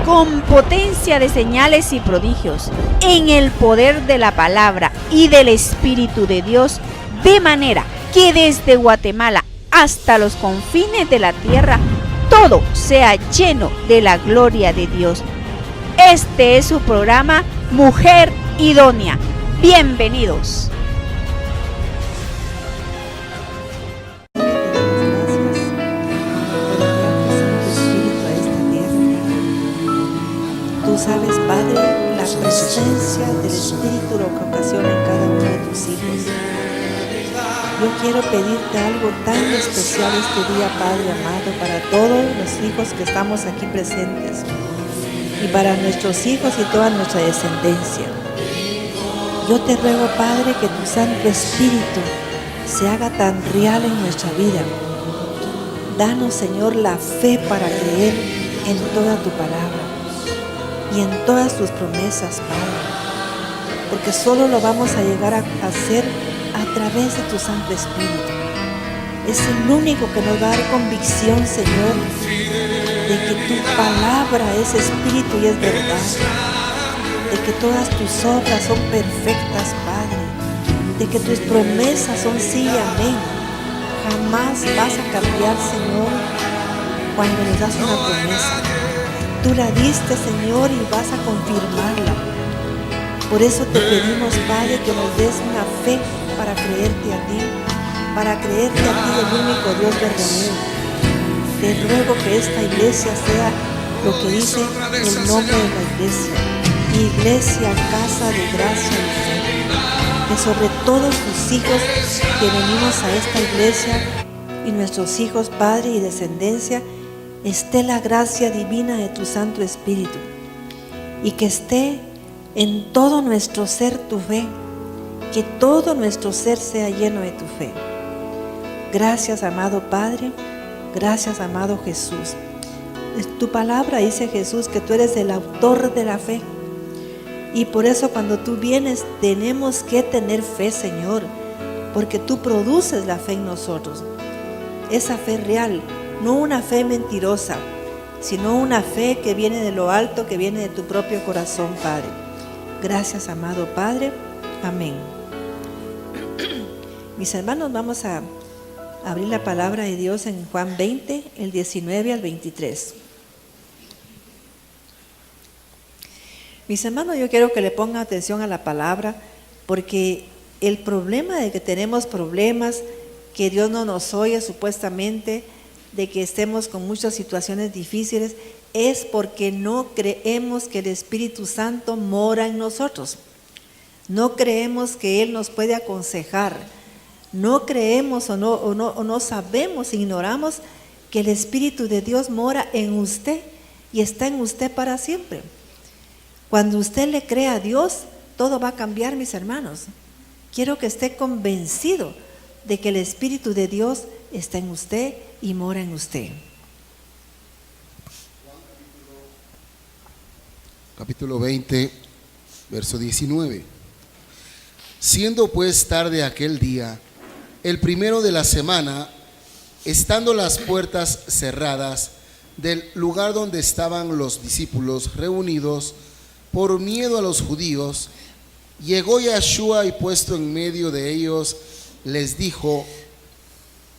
con potencia de señales y prodigios, en el poder de la palabra y del Espíritu de Dios, de manera que desde Guatemala hasta los confines de la tierra, todo sea lleno de la gloria de Dios. Este es su programa Mujer Idónea. Bienvenidos. Sabes, Padre, la presencia del Espíritu lo que ocasiona en cada uno de tus hijos. Yo quiero pedirte algo tan especial este día, Padre amado, para todos los hijos que estamos aquí presentes y para nuestros hijos y toda nuestra descendencia. Yo te ruego, Padre, que tu Santo Espíritu se haga tan real en nuestra vida. Danos, Señor, la fe para creer en toda tu palabra y en todas tus promesas, Padre, porque solo lo vamos a llegar a hacer a través de tu Santo Espíritu. Es el único que nos va a dar convicción, Señor, de que tu palabra es espíritu y es verdad, de que todas tus obras son perfectas, Padre, de que tus promesas son sí y amén. Jamás vas a cambiar, Señor, cuando nos das una promesa. Tú la diste, Señor, y vas a confirmarla. Por eso te pedimos, Padre, que nos des una fe para creerte a ti, el único Dios verdadero. Te ruego que esta iglesia sea lo que dice el nombre de la iglesia: Iglesia, Casa de Gracia y Fe. Que sobre todos tus hijos que venimos a esta iglesia y nuestros hijos, Padre, y descendencia, esté la gracia divina de tu Santo Espíritu, y que esté en todo nuestro ser tu fe, que todo nuestro ser sea lleno de tu fe. Gracias, amado Padre, gracias, amado Jesús. Tu palabra dice, Jesús, que tú eres el autor de la fe, y por eso cuando tú vienes tenemos que tener fe, Señor, porque tú produces la fe en nosotros, esa fe real. No una fe mentirosa, sino una fe que viene de lo alto, que viene de tu propio corazón, Padre. Gracias, amado Padre. Amén. Mis hermanos, vamos a abrir la palabra de Dios en Juan 20, el 19 al 23. Mis hermanos, yo quiero que le pongan atención a la palabra, porque el problema de que tenemos problemas, que Dios no nos oye supuestamente, de que estemos con muchas situaciones difíciles, es porque no creemos que el Espíritu Santo mora en nosotros. No creemos que Él nos puede aconsejar. No creemos o no sabemos, ignoramos que el Espíritu de Dios mora en usted y está en usted para siempre. Cuando usted le cree a Dios, todo va a cambiar, mis hermanos. Quiero que esté convencido de que el Espíritu de Dios está en usted y mora en usted. Capítulo 20, verso 19. Siendo pues tarde aquel día, el primero de la semana, estando las puertas cerradas del lugar donde estaban los discípulos reunidos por miedo a los judíos, llegó Yeshua y puesto en medio de ellos, les dijo: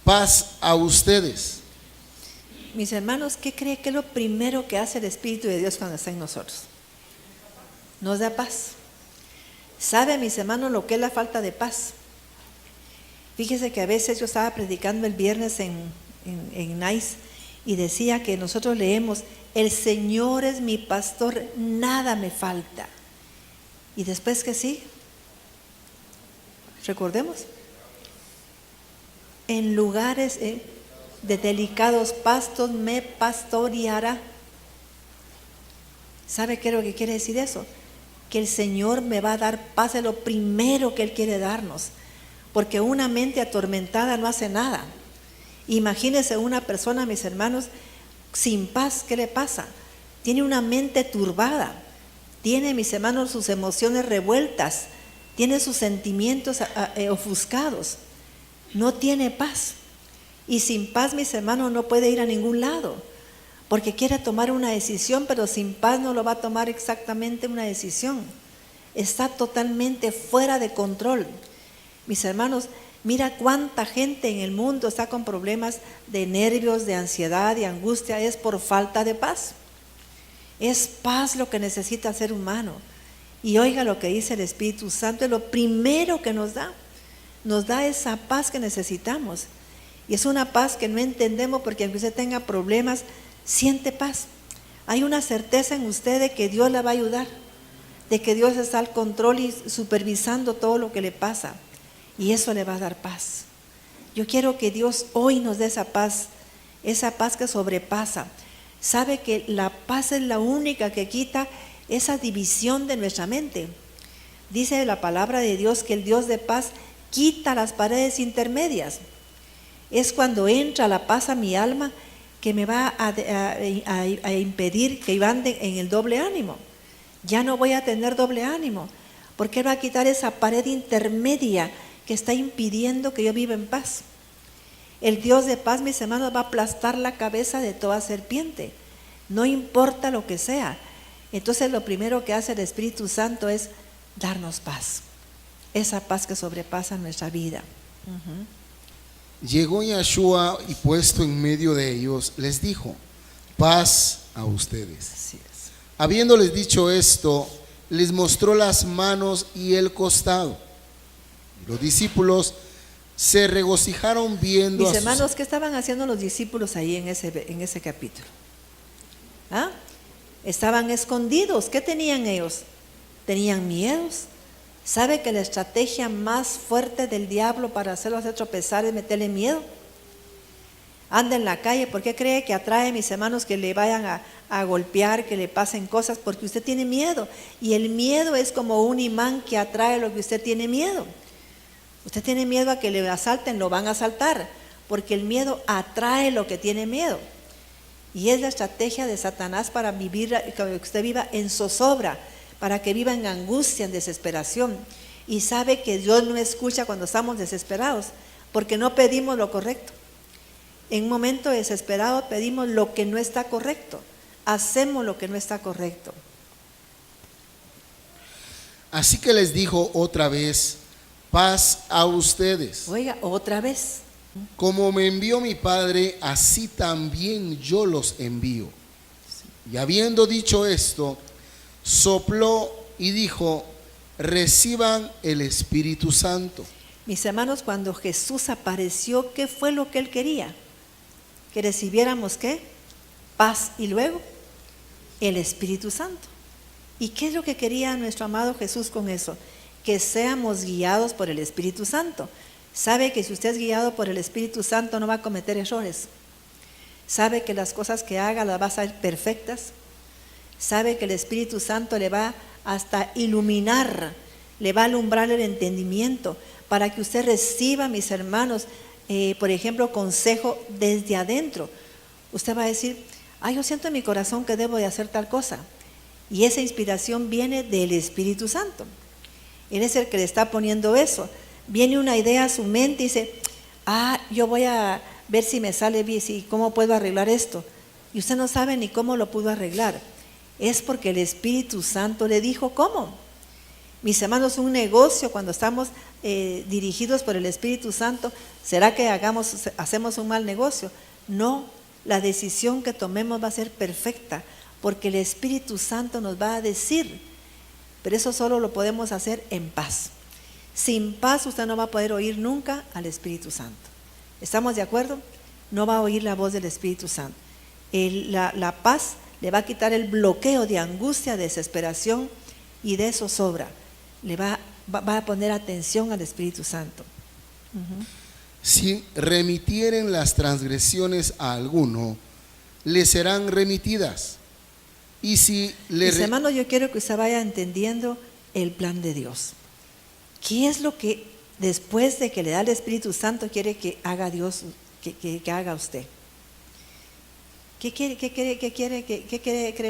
paz a ustedes. Mis hermanos, ¿qué cree que es lo primero que hace el Espíritu de Dios cuando está en nosotros? Nos da paz. ¿Sabe, mis hermanos, lo que es la falta de paz? Fíjese que a veces yo estaba predicando el viernes en Nice y decía que nosotros leemos: el Señor es mi pastor, nada me falta. Y después que sí, recordemos, en lugares de delicados pastos me pastoreará. ¿Sabe qué es lo que quiere decir eso? Que el Señor me va a dar paz, es lo primero que Él quiere darnos, porque una mente atormentada no hace nada. Imagínense una persona, mis hermanos, sin paz, ¿qué le pasa? Tiene una mente turbada, tiene, mis hermanos, sus emociones revueltas, tiene sus sentimientos ofuscados, no tiene paz. Y sin paz, mis hermanos, no puede ir a ningún lado, porque quiere tomar una decisión, pero sin paz no lo va a tomar exactamente una decisión. Está totalmente fuera de control. Mis hermanos, mira cuánta gente en el mundo está con problemas de nervios, de ansiedad, de angustia, es por falta de paz. Es paz lo que necesita el ser humano. Y oiga lo que dice el Espíritu Santo, es lo primero que nos da esa paz que necesitamos. Y es una paz que no entendemos, porque aunque usted tenga problemas, siente paz. Hay una certeza en usted de que Dios la va a ayudar, de que Dios está al control y supervisando todo lo que le pasa. Y eso le va a dar paz. Yo quiero que Dios hoy nos dé esa paz que sobrepasa. Sabe que la paz es la única que quita esa división de nuestra mente. Dice la palabra de Dios que el Dios de paz quita las paredes intermedias. Es cuando entra la paz a mi alma que me va a impedir que yo ande en el doble ánimo. Ya no voy a tener doble ánimo, porque Él va a quitar esa pared intermedia que está impidiendo que yo viva en paz. El Dios de paz, mis hermanos, va a aplastar la cabeza de toda serpiente, no importa lo que sea. Entonces lo primero que hace el Espíritu Santo es darnos paz, esa paz que sobrepasa nuestra vida. Llegó Yeshua y puesto en medio de ellos, les dijo: paz a ustedes. Así es. Habiéndoles dicho esto, les mostró las manos y el costado. Los discípulos se regocijaron viendo Mis a hermanos, ¿qué estaban haciendo los discípulos ahí en ese capítulo? ¿Ah? Estaban escondidos. ¿Qué tenían ellos? Tenían miedos. ¿Sabe que la estrategia más fuerte del diablo para hacerlos hacer tropezar es meterle miedo? Anda en la calle, ¿por qué cree que atrae, mis hermanos, que le vayan a golpear, que le pasen cosas? Porque usted tiene miedo. Y el miedo es como un imán que atrae lo que usted tiene miedo. Usted tiene miedo a que le asalten, lo van a asaltar, porque el miedo atrae lo que tiene miedo. Y es la estrategia de Satanás para vivir, que usted viva en zozobra, para que viva en angustia, en desesperación. Y sabe que Dios no escucha cuando estamos desesperados, porque no pedimos lo correcto. En un momento desesperado pedimos lo que no está correcto, hacemos lo que no está correcto. Así que les dijo otra vez: paz a ustedes. Oiga, otra vez. Como me envió mi Padre, así también yo los envío. Y habiendo dicho esto, sopló y dijo: reciban el Espíritu Santo. Mis hermanos, cuando Jesús apareció, ¿qué fue lo que Él quería? Que recibiéramos ¿qué? Paz, y luego el Espíritu Santo. ¿Y qué es lo que quería nuestro amado Jesús con eso? Que seamos guiados por el Espíritu Santo. Sabe que si usted es guiado por el Espíritu Santo no va a cometer errores. Sabe que las cosas que haga las va a hacer perfectas. Sabe que el Espíritu Santo le va hasta iluminar, le va a alumbrar el entendimiento para que usted reciba, mis hermanos, por ejemplo, consejo desde adentro. Usted va a decir: yo siento en mi corazón que debo de hacer tal cosa. Y esa inspiración viene del Espíritu Santo. Él es el que le está poniendo eso. Viene una idea a su mente y dice: yo voy a ver si me sale bien, si cómo puedo arreglar esto. Y usted no sabe ni cómo lo pudo arreglar. Es porque el Espíritu Santo le dijo cómo. Mis hermanos, un negocio, cuando estamos dirigidos por el Espíritu Santo, ¿será que hacemos un mal negocio? No, la decisión que tomemos va a ser perfecta, porque el Espíritu Santo nos va a decir. Pero eso solo lo podemos hacer en paz. Sin paz usted no va a poder oír nunca al Espíritu Santo. ¿Estamos de acuerdo? No va a oír la voz del Espíritu Santo. La paz le va a quitar el bloqueo de angustia, desesperación y de zozobra. Le va a poner atención al Espíritu Santo. Si remitieren las transgresiones a alguno, le serán remitidas. Y si Mis hermanos, yo quiero que usted vaya entendiendo el plan de Dios. ¿Qué es lo que después de que le da el Espíritu Santo quiere que haga Dios, que haga usted? ¿Qué cree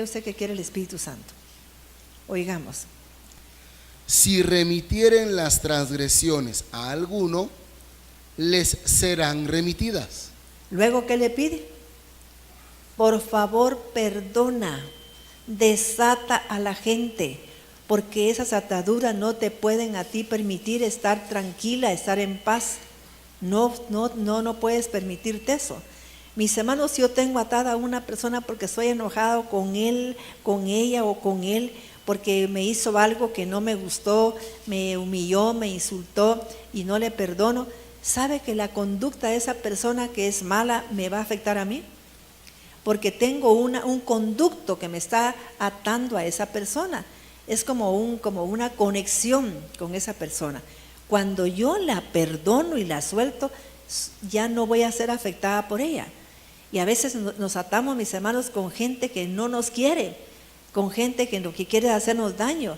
usted que quiere el Espíritu Santo? Oigamos. Si remitieren las transgresiones a alguno, les serán remitidas. Luego, ¿qué le pide? Por favor, perdona, desata a la gente, porque esas ataduras no te pueden a ti permitir estar tranquila, estar en paz. No puedes permitirte eso. Mis hermanos, si yo tengo atada a una persona porque estoy enojado con él, con ella o con él, porque me hizo algo que no me gustó, me humilló, me insultó y no le perdono, ¿sabe que la conducta de esa persona que es mala me va a afectar a mí? Porque tengo un conducto que me está atando a esa persona. Es como una conexión con esa persona. Cuando yo la perdono y la suelto, ya no voy a ser afectada por ella. Y a veces nos atamos, mis hermanos, con gente que no nos quiere, con gente que lo que quiere es hacernos daño.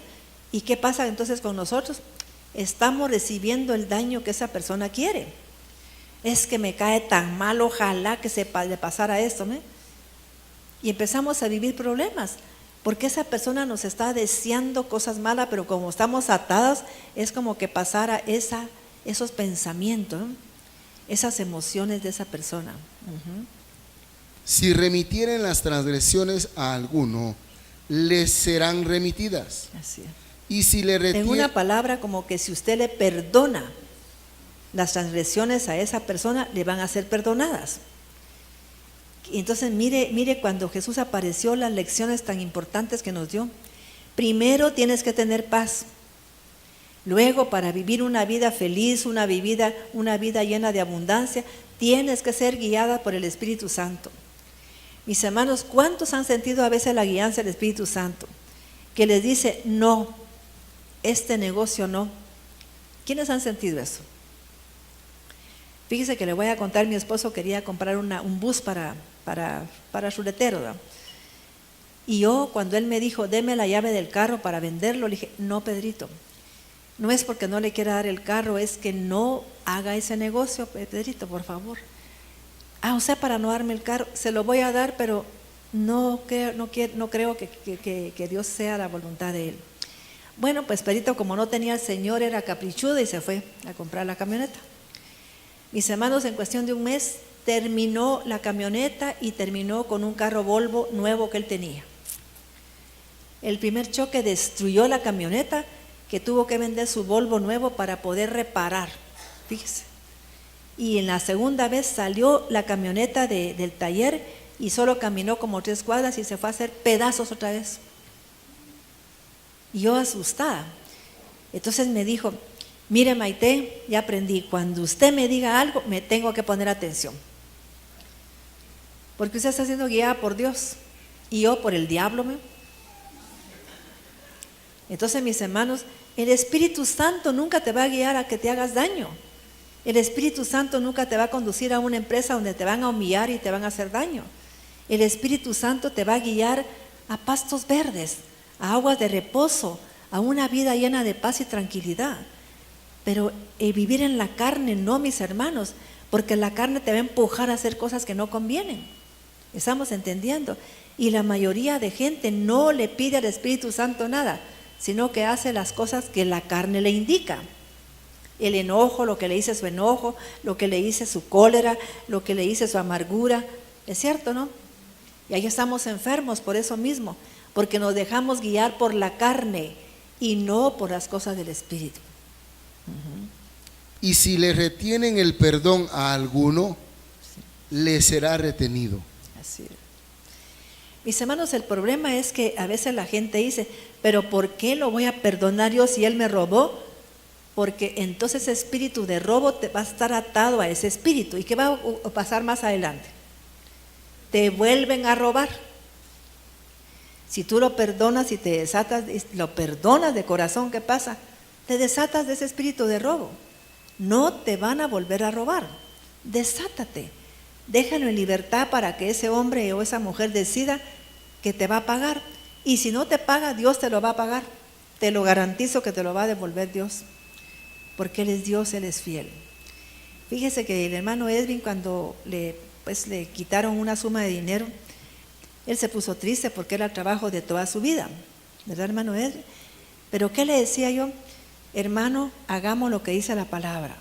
¿Y qué pasa entonces con nosotros? Estamos recibiendo el daño que esa persona quiere. Es que me cae tan mal, ojalá que le pasara esto, ¿no? Y empezamos a vivir problemas, porque esa persona nos está deseando cosas malas, pero como estamos atadas, es como que pasara esos pensamientos, ¿no? Esas emociones de esa persona. Si remitieren las transgresiones a alguno, les serán remitidas. Así es. Y si le En una palabra, como que si usted le perdona las transgresiones a esa persona, le van a ser perdonadas. Y entonces mire cuando Jesús apareció, las lecciones tan importantes que nos dio. Primero tienes que tener paz. Luego, para vivir una vida feliz, una vida llena de abundancia, tienes que ser guiada por el Espíritu Santo. Mis hermanos, ¿cuántos han sentido a veces la guianza del Espíritu Santo? Que les dice, no, este negocio no. ¿Quiénes han sentido eso? Fíjese que le voy a contar, mi esposo quería comprar un bus para chuletero, ¿verdad? Y yo, cuando él me dijo, deme la llave del carro para venderlo, le dije, no, Pedrito, no es porque no le quiera dar el carro, es que no haga ese negocio, Pedrito, por favor. O sea, para no darme el carro, se lo voy a dar, pero no creo que Dios sea la voluntad de él. Bueno, pues Pedrito, como no tenía el Señor, era caprichudo y se fue a comprar la camioneta. Mis hermanos, en cuestión de un mes, terminó la camioneta y terminó con un carro Volvo nuevo que él tenía. El primer choque destruyó la camioneta, que tuvo que vender su Volvo nuevo para poder reparar, fíjese. Y en la segunda vez salió la camioneta del taller y solo caminó como 3 cuadras y se fue a hacer pedazos otra vez. Y yo asustada. Entonces me dijo, mire Maite, ya aprendí, cuando usted me diga algo, me tengo que poner atención. Porque usted está siendo guiada por Dios y yo por el diablo. Entonces, mis hermanos, el Espíritu Santo nunca te va a guiar a que te hagas daño. El Espíritu Santo nunca te va a conducir a una empresa donde te van a humillar y te van a hacer daño. El Espíritu Santo te va a guiar a pastos verdes, a aguas de reposo, a una vida llena de paz y tranquilidad. Pero vivir en la carne no, mis hermanos, porque la carne te va a empujar a hacer cosas que no convienen. ¿Estamos entendiendo? Y la mayoría de gente no le pide al Espíritu Santo nada, sino que hace las cosas que la carne le indica. El enojo, lo que le dice su enojo, lo que le dice su cólera, lo que le dice su amargura. ¿Es cierto, no? Y ahí estamos enfermos por eso mismo, porque nos dejamos guiar por la carne y no por las cosas del Espíritu. Y si le retienen el perdón a alguno, le será retenido. Así es. Mis hermanos, el problema es que a veces la gente dice, pero ¿por qué lo voy a perdonar yo si él me robó? Porque entonces ese espíritu de robo te va a estar atado a ese espíritu. ¿Y qué va a pasar más adelante? Te vuelven a robar. Si tú lo perdonas y te desatas, lo perdonas de corazón, ¿qué pasa? Te desatas de ese espíritu de robo. No te van a volver a robar. Desátate. Déjalo en libertad para que ese hombre o esa mujer decida que te va a pagar. Y si no te paga, Dios te lo va a pagar. Te lo garantizo que te lo va a devolver Dios. Porque Él es Dios, Él es fiel. Fíjese que el hermano Edwin, cuando le quitaron una suma de dinero, él se puso triste porque era el trabajo de toda su vida. ¿Verdad, hermano Edwin? Pero ¿qué le decía yo? Hermano, hagamos lo que dice la palabra.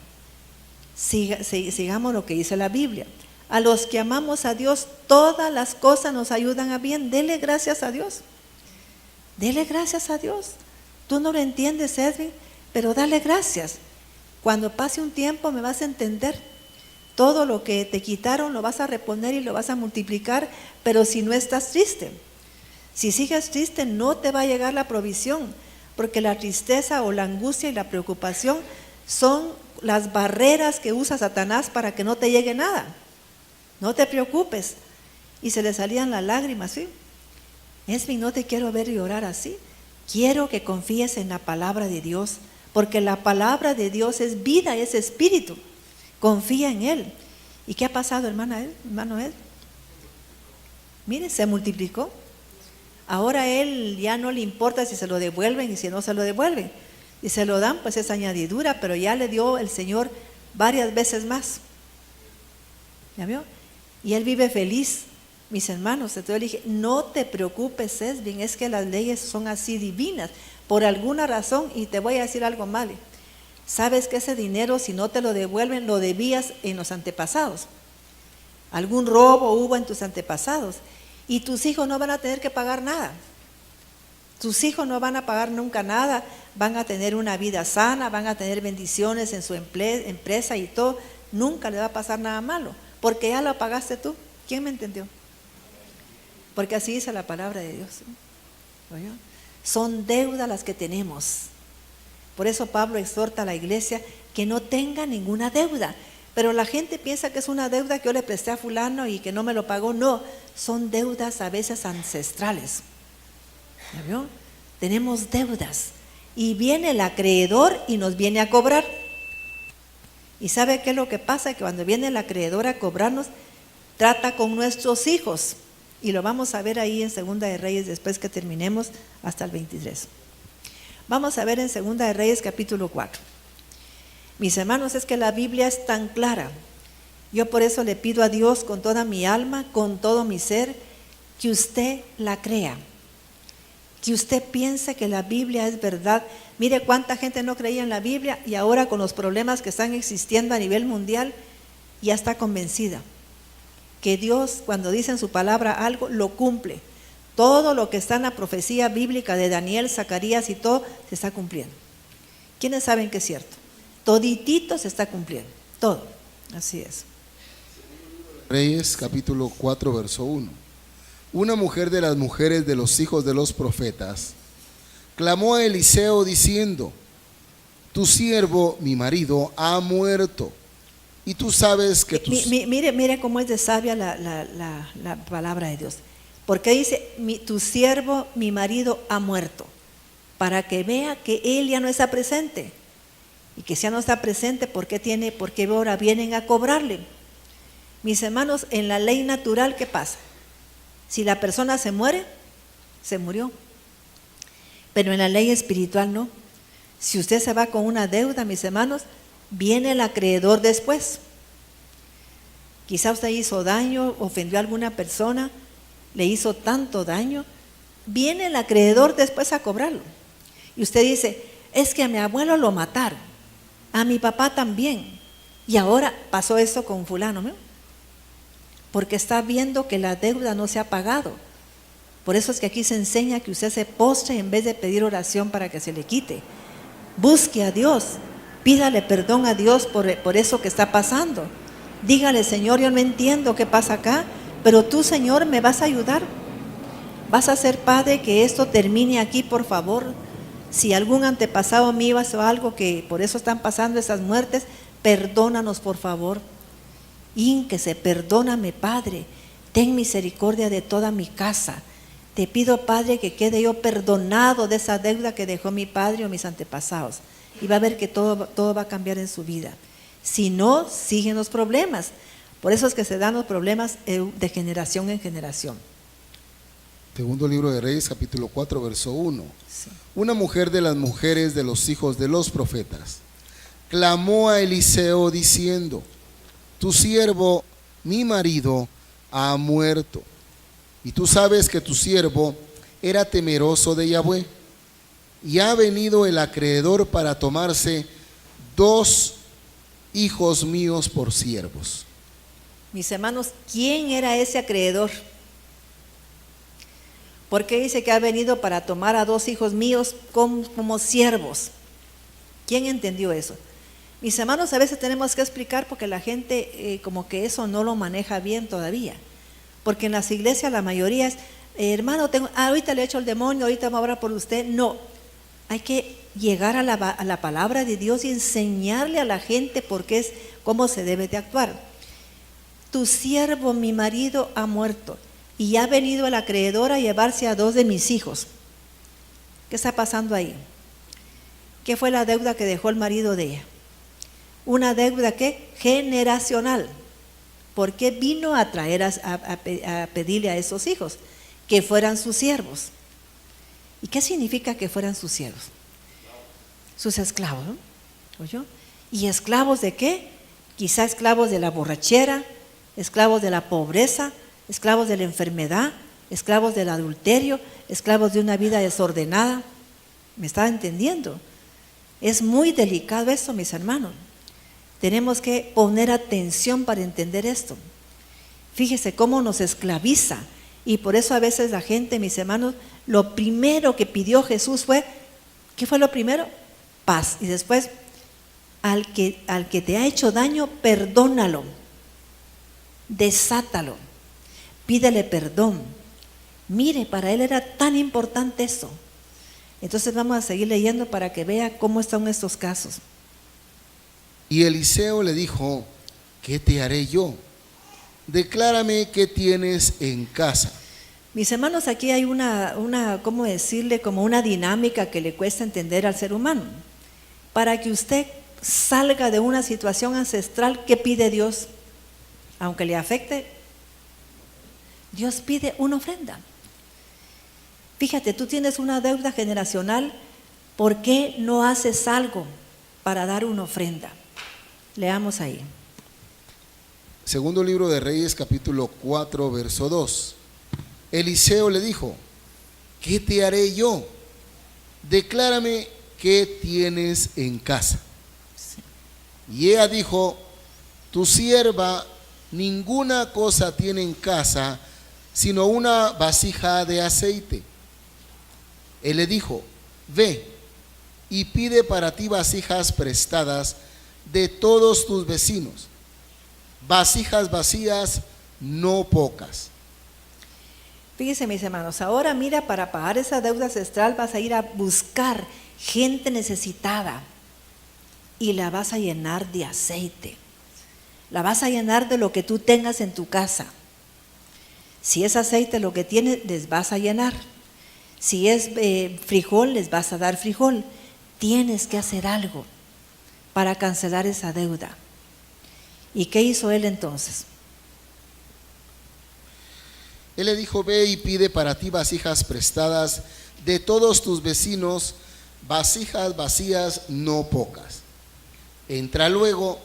Sigamos lo que dice la Biblia. A los que amamos a Dios, todas las cosas nos ayudan a bien. Dele gracias a Dios. Dele gracias a Dios. Tú no lo entiendes, Edwin, pero dale gracias. Cuando pase un tiempo me vas a entender. Todo lo que te quitaron lo vas a reponer y lo vas a multiplicar, pero si no estás triste. Si sigues triste, no te va a llegar la provisión, porque la tristeza o la angustia y la preocupación son las barreras que usa Satanás para que no te llegue nada. No te preocupes. Y se le salían las lágrimas, ¿sí? Esvin, no te quiero ver llorar así. Quiero que confíes en la palabra de Dios, porque la palabra de Dios es vida, es espíritu. Confía en Él. ¿Y qué ha pasado, hermano Él? Mire, se multiplicó. Ahora Él ya no le importa si se lo devuelven y si no se lo devuelven. Y se lo dan, pues es añadidura, pero ya le dio el Señor varias veces más. ¿Ya vio? Y Él vive feliz, mis hermanos. Entonces le dije, no te preocupes, Esvin, es que las leyes son así divinas, por alguna razón, y te voy a decir algo malo. Sabes que ese dinero, si no te lo devuelven, lo debías en los antepasados. Algún robo hubo en tus antepasados, y tus hijos no van a tener que pagar nada. Tus hijos no van a pagar nunca nada, van a tener una vida sana, van a tener bendiciones en su empresa y todo. Nunca le va a pasar nada malo, porque ya lo pagaste tú. ¿Quién me entendió? Porque así dice la palabra de Dios. ¿Oyó? Son deudas las que tenemos. Por eso Pablo exhorta a la iglesia que no tenga ninguna deuda. Pero la gente piensa que es una deuda que yo le presté a fulano y que no me lo pagó. No, son deudas a veces ancestrales. ¿Ya vio? Tenemos deudas. Y viene el acreedor y nos viene a cobrar. ¿Y sabe qué es lo que pasa? Que cuando viene el acreedor a cobrarnos, trata con nuestros hijos. Y lo vamos a ver ahí en Segunda de Reyes después que terminemos hasta el 23. Vamos a ver en Segunda de Reyes capítulo 4. Mis hermanos, es que la Biblia es tan clara. Yo por eso le pido a Dios con toda mi alma, con todo mi ser, que usted la crea. Que usted piense que la Biblia es verdad. Mire cuánta gente no creía en la Biblia y ahora con los problemas que están existiendo a nivel mundial ya está convencida que Dios, cuando dice en su palabra algo, lo cumple. Todo lo que está en la profecía bíblica de Daniel, Zacarías y todo, se está cumpliendo. ¿Quiénes saben que es cierto? Toditito se está cumpliendo, todo. Así es. Reyes capítulo 4 verso 1. Una mujer de las mujeres de los hijos de los profetas clamó a Eliseo diciendo: tu siervo, mi marido, ha muerto. Y tú sabes que mire cómo es de sabia la palabra de Dios. Porque dice, tu siervo, mi marido, ha muerto. Para que vea que él ya no está presente. Y que si ya no está presente, ¿por qué ahora vienen a cobrarle? Mis hermanos, en la ley natural, ¿qué pasa? Si la persona se muere, se murió. Pero en la ley espiritual no. Si usted se va con una deuda, mis hermanos, viene el acreedor después. Quizá usted hizo daño, ofendió a alguna persona, le hizo tanto daño, viene el acreedor después a cobrarlo. Y usted dice, es que a mi abuelo lo mataron, a mi papá también, y ahora pasó eso con fulano, ¿no? Porque está viendo que la deuda no se ha pagado. Por eso es que aquí se enseña que usted se postre en vez de pedir oración para que se le quite. Busque a Dios, pídale perdón a Dios por eso que está pasando. Dígale, Señor, yo no entiendo qué pasa acá, pero tú, Señor, me vas a ayudar. Vas a hacer, Padre, que esto termine aquí, por favor. Si algún antepasado mío hizo algo que por eso están pasando esas muertes, perdónanos, por favor. Ínquese, perdóname, Padre. Ten misericordia de toda mi casa. Te pido, Padre, que quede yo perdonado de esa deuda que dejó mi padre o mis antepasados. Y va a ver que todo va a cambiar en su vida. Si no, siguen los problemas. Por eso es que se dan los problemas de generación en generación. Segundo libro de Reyes, capítulo 4, verso 1. Sí. Una mujer de las mujeres de los hijos de los profetas clamó a Eliseo diciendo: tu siervo, mi marido, ha muerto. Y tú sabes que tu siervo era temeroso de Yahweh. Y ha venido el acreedor para tomarse 2 hijos míos por siervos. Mis hermanos, ¿quién era ese acreedor? ¿Por qué dice que ha venido para tomar a 2 hijos míos como siervos? ¿Quién entendió eso? Mis hermanos, a veces tenemos que explicar porque la gente como que eso no lo maneja bien todavía. Porque en las iglesias la mayoría es, hermano, ahorita le echo el demonio, ahorita vamos a orar por usted. No, hay que llegar a la palabra de Dios y enseñarle a la gente cómo se debe de actuar. Tu siervo, mi marido, ha muerto y ha venido el acreedor a llevarse a 2 de mis hijos. ¿Qué está pasando ahí? ¿Qué fue la deuda que dejó el marido de ella? Una deuda ¿qué? Generacional. ¿Por qué vino a traer a pedirle a esos hijos que fueran sus siervos? ¿Y qué significa que fueran sus siervos? Sus esclavos, ¿no? ¿Oyó? ¿Y esclavos de qué? Quizá esclavos de la borrachera, esclavos de la pobreza, esclavos de la enfermedad, esclavos del adulterio, esclavos de una vida desordenada. ¿Me está entendiendo? Es muy delicado esto, mis hermanos. Tenemos que poner atención para entender esto. Fíjese cómo nos esclaviza. Y por eso a veces la gente, mis hermanos, lo primero que pidió Jesús fue, ¿qué fue lo primero? Paz. Y después, al que te ha hecho daño, perdónalo, desátalo, pídele perdón. Mire, para él era tan importante eso. Entonces vamos a seguir leyendo para que vea cómo están estos casos. Y Eliseo le dijo, ¿qué te haré yo? Declárame qué tienes en casa. Mis hermanos, aquí hay ¿cómo decirle? Como una dinámica que le cuesta entender al ser humano. Para que usted salga de una situación ancestral, ¿qué pide Dios? Aunque le afecte, Dios pide una ofrenda. Fíjate, tú tienes una deuda generacional, ¿por qué no haces algo para dar una ofrenda? Leamos ahí. Segundo libro de Reyes, capítulo 4, verso 2. Eliseo le dijo, ¿qué te haré yo? Declárame qué tienes en casa. Sí. Y ella dijo, tu sierva ninguna cosa tiene en casa, sino una vasija de aceite. Él le dijo, ve y pide para ti vasijas prestadas de todos tus vecinos, vasijas vacías, no pocas. Fíjense, mis hermanos, ahora mira, para pagar esa deuda ancestral vas a ir a buscar gente necesitada y la vas a llenar de aceite, la vas a llenar de lo que tú tengas en tu casa. Si es aceite lo que tienes, les vas a llenar. Si es frijol, les vas a dar frijol. Tienes que hacer algo para cancelar esa deuda. ¿Y qué hizo él entonces? Él le dijo, ve y pide para ti vasijas prestadas de todos tus vecinos, vasijas vacías, no pocas. Entra luego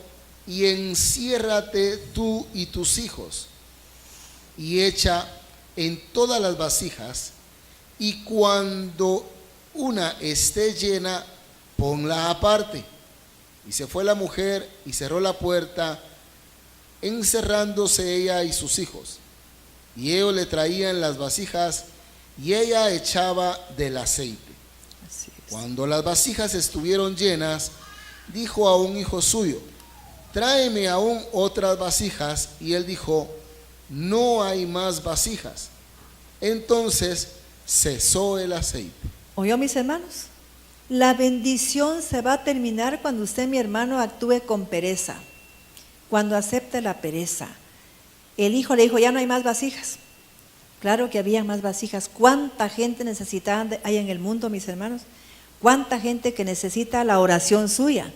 y enciérrate tú y tus hijos, y echa en todas las vasijas, y cuando una esté llena, ponla aparte. Y se fue la mujer y cerró la puerta, encerrándose ella y sus hijos. Y ellos le traían las vasijas y ella echaba del aceite. Así es. Cuando las vasijas estuvieron llenas, dijo a un hijo suyo, tráeme aún otras vasijas. Y él dijo, no hay más vasijas. Entonces cesó el aceite. ¿Oyó, mis hermanos? La bendición se va a terminar cuando usted, mi hermano, actúe con pereza, cuando acepte la pereza. El hijo le dijo, ya no hay más vasijas. Claro que había más vasijas. ¿Cuánta gente hay en el mundo, mis hermanos? ¿Cuánta gente que necesita la oración suya?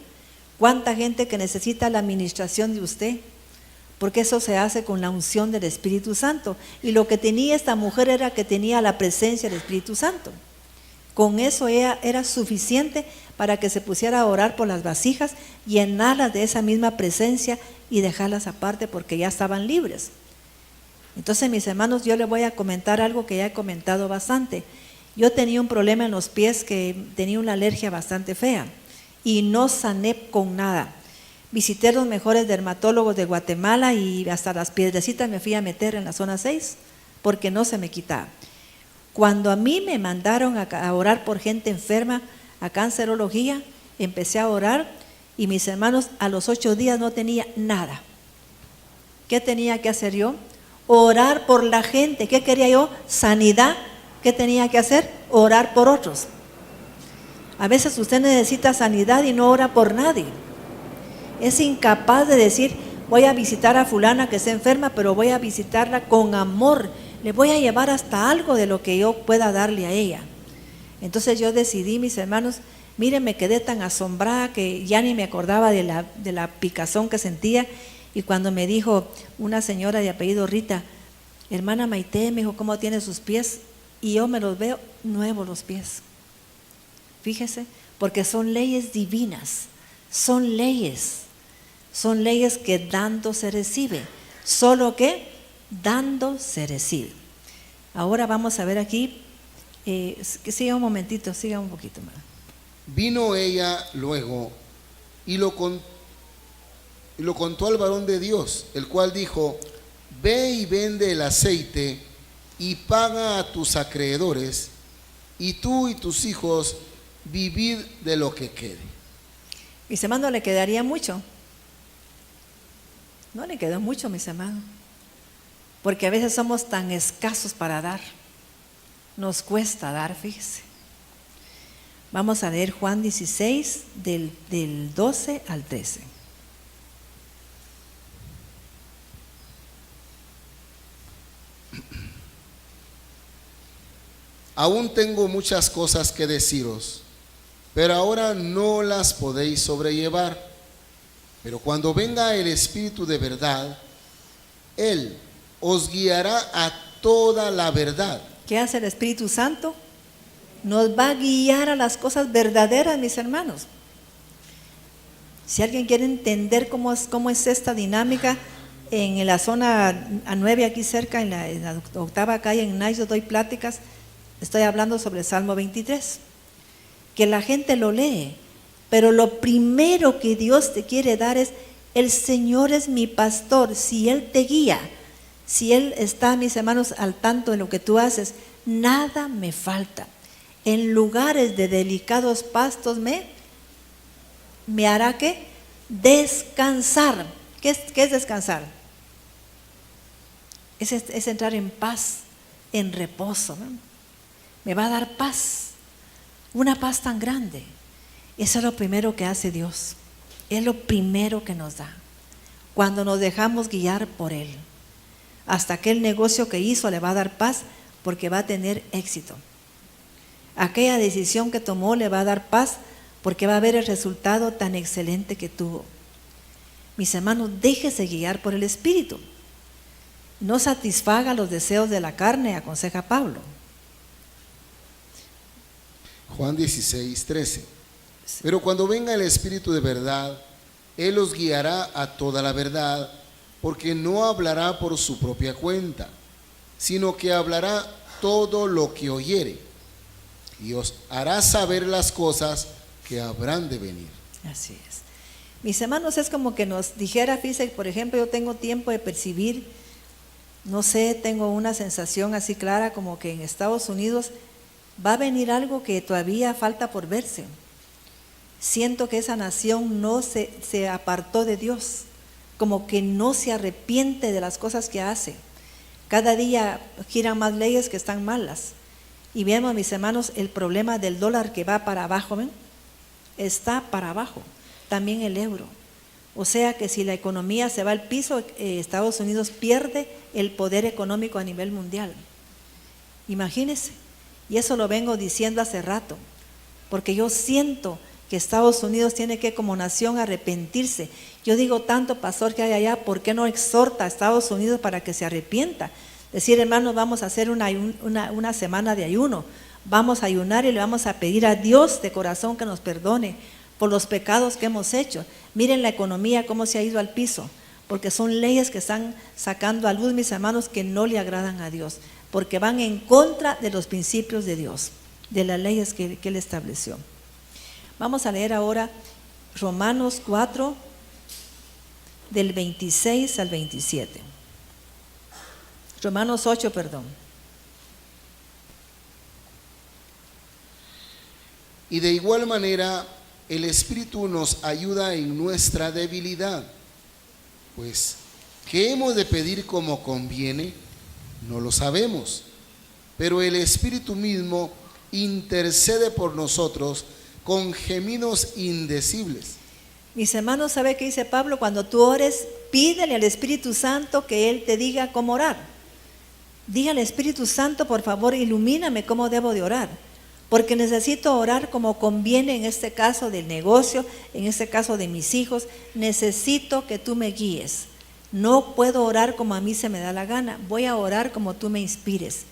¿Cuánta gente que necesita la administración de usted? Porque eso se hace con la unción del Espíritu Santo. Y lo que tenía esta mujer era que tenía la presencia del Espíritu Santo. Con eso ella era suficiente para que se pusiera a orar por las vasijas, llenarlas de esa misma presencia y dejarlas aparte porque ya estaban libres. Entonces, mis hermanos, yo les voy a comentar algo que ya he comentado bastante. Yo tenía un problema en los pies, que tenía una alergia bastante fea y no sané con nada. Visité los mejores dermatólogos de Guatemala y hasta las piedrecitas me fui a meter en la zona 6 porque no se me quitaba. Cuando a mí me mandaron a orar por gente enferma, a cancerología, empecé a orar y mis hermanos a los 8 días no tenía nada. ¿Qué tenía que hacer yo? Orar por la gente. ¿Qué quería yo? Sanidad. ¿Qué tenía que hacer? Orar por otros. A veces usted necesita sanidad y no ora por nadie. Es incapaz de decir, voy a visitar a fulana que está enferma, pero voy a visitarla con amor. Le voy a llevar hasta algo de lo que yo pueda darle a ella. Entonces yo decidí, mis hermanos, miren, me quedé tan asombrada que ya ni me acordaba de la picazón que sentía. Y cuando me dijo una señora de apellido Rita, hermana Maite, me dijo, ¿cómo tiene sus pies? Y yo me los veo nuevos los pies. Fíjese, porque son leyes divinas, son leyes que dando se recibe, solo que dando se recibe. Ahora vamos a ver aquí, que siga un momentito, siga un poquito más. Vino ella luego y lo contó al varón de Dios, el cual dijo, ve y vende el aceite y paga a tus acreedores, y tú y tus hijos vivid de lo que quede. Mis hermanos, ¿le quedaría mucho? No le quedó mucho, mis hermanos, porque a veces somos tan escasos para dar, nos cuesta dar, fíjese. Vamos a leer Juan 16 del 12 al 13. Aún tengo muchas cosas que deciros, pero ahora no las podéis sobrellevar. Pero cuando venga el Espíritu de verdad, Él os guiará a toda la verdad. ¿Qué hace el Espíritu Santo? Nos va a guiar a las cosas verdaderas, mis hermanos. Si alguien quiere entender cómo es esta dinámica, en la zona A9, aquí cerca, en la octava calle, en Nice, yo doy pláticas. Estoy hablando sobre el Salmo 23, que la gente lo lee, pero lo primero que Dios te quiere dar es, el Señor es mi pastor. Si Él te guía, si Él está, mis hermanos, al tanto de lo que tú haces, nada me falta. En lugares de delicados pastos me hará ¿qué? Descansar. ¿Qué es descansar? Es entrar en paz, en reposo, ¿no? Me va a dar paz, una paz tan grande. Eso es lo primero que hace Dios, es lo primero que nos da, cuando nos dejamos guiar por Él. Hasta aquel negocio que hizo le va a dar paz, porque va a tener éxito. Aquella decisión que tomó le va a dar paz, porque va a ver el resultado tan excelente que tuvo. Mis hermanos, déjese guiar por el Espíritu. No satisfaga los deseos de la carne, aconseja Pablo. Juan 16, 13. Pero cuando venga el Espíritu de verdad, Él os guiará a toda la verdad, porque no hablará por su propia cuenta, sino que hablará todo lo que oyere, y os hará saber las cosas que habrán de venir. Así es. Mis hermanos, es como que nos dijera, fíjese, por ejemplo, yo tengo tiempo de percibir, no sé, tengo una sensación así clara como que en Estados Unidos va a venir algo que todavía falta por verse. Siento que esa nación no se apartó de Dios, como que no se arrepiente de las cosas que hace. Cada día giran más leyes que están malas. Y vemos, mis hermanos, el problema del dólar que va para abajo, ¿ven? Está para abajo, también el euro. O sea que si la economía se va al piso, Estados Unidos pierde el poder económico a nivel mundial. Imagínense. Y eso lo vengo diciendo hace rato, porque yo siento que Estados Unidos tiene que como nación arrepentirse. Yo digo, tanto pastor que hay allá, ¿por qué no exhorta a Estados Unidos para que se arrepienta? Decir, hermanos, vamos a hacer una semana de ayuno, vamos a ayunar y le vamos a pedir a Dios de corazón que nos perdone por los pecados que hemos hecho. Miren la economía cómo se ha ido al piso, porque son leyes que están sacando a luz, mis hermanos, que no le agradan a Dios, porque van en contra de los principios de Dios, de las leyes que Él estableció. Vamos a leer ahora Romanos 4, del 26 al 27. Romanos 8, perdón. Y de igual manera, el Espíritu nos ayuda en nuestra debilidad. Pues, ¿qué hemos de pedir como conviene? No lo sabemos. Pero el Espíritu mismo intercede por nosotros con gemidos indecibles. Mis hermanos, ¿sabe qué dice Pablo? Cuando tú ores, pídele al Espíritu Santo que Él te diga cómo orar. Dígale al Espíritu Santo, por favor, ilumíname cómo debo de orar. Porque necesito orar como conviene en este caso del negocio, en este caso de mis hijos. Necesito que tú me guíes. No puedo orar como a mí se me da la gana. Voy a orar como tú me inspires.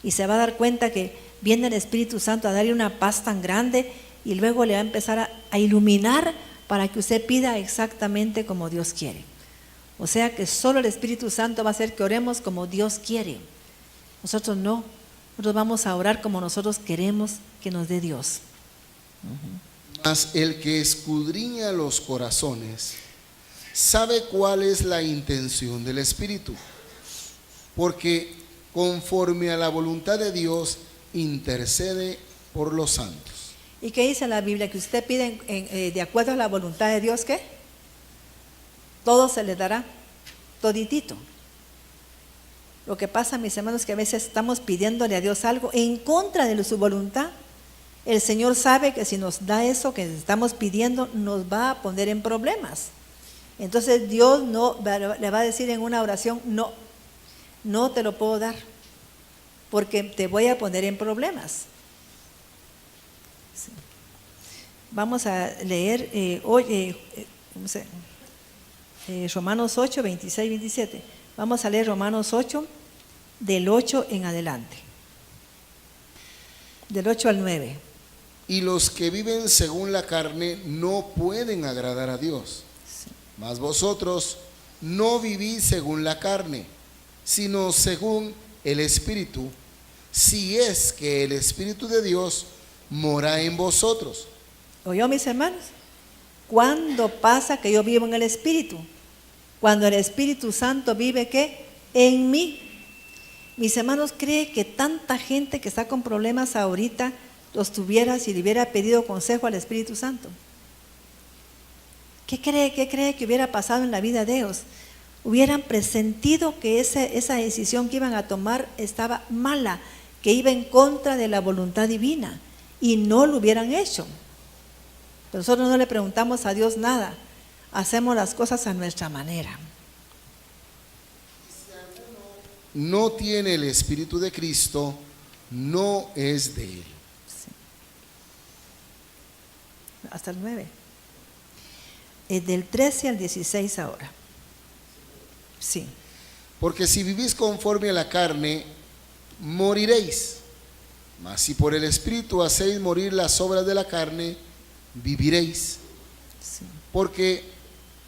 Y se va a dar cuenta que viene el Espíritu Santo a darle una paz tan grande y luego le va a empezar a iluminar para que usted pida exactamente como Dios quiere. O sea que solo el Espíritu Santo va a hacer que oremos como Dios quiere. Nosotros no. Nosotros vamos a orar como nosotros queremos que nos dé Dios. Mas el que escudriña los corazones sabe cuál es la intención del Espíritu, porque conforme a la voluntad de Dios intercede por los santos. ¿Y qué dice la Biblia? Que usted pide de acuerdo a la voluntad de Dios, ¿qué? Todo se le dará, toditito. Lo que pasa, mis hermanos, es que a veces estamos pidiéndole a Dios algo en contra de su voluntad. El Señor sabe que si nos da eso que estamos pidiendo, nos va a poner en problemas. Entonces Dios no le va a decir en una oración, no te lo puedo dar, porque te voy a poner en problemas. Sí. Vamos a leer Romanos 8, 26, 27. Vamos a leer Romanos 8, del 8 en adelante. Del 8 al 9. Y los que viven según la carne no pueden agradar a Dios. Sí. Mas vosotros no vivís según la carne, sino según el Espíritu, si es que el Espíritu de Dios mora en vosotros. ¿Oyó, mis hermanos? ¿Cuándo pasa que yo vivo en el Espíritu? Cuando el Espíritu Santo vive, ¿qué? En mí. Mis hermanos, ¿cree que tanta gente que está con problemas ahorita los tuviera si le hubiera pedido consejo al Espíritu Santo? ¿Qué cree que hubiera pasado en la vida de ellos? Hubieran presentido que esa decisión que iban a tomar estaba mala, que iba en contra de la voluntad divina, y no lo hubieran hecho. Pero nosotros no le preguntamos a Dios nada, hacemos las cosas a nuestra manera. No tiene el Espíritu de Cristo, no es de Él. Sí. Hasta el 9. Del 13 al 16 ahora. Sí. Porque si vivís conforme a la carne, moriréis. Mas si por el Espíritu hacéis morir las obras de la carne, viviréis. Sí. Porque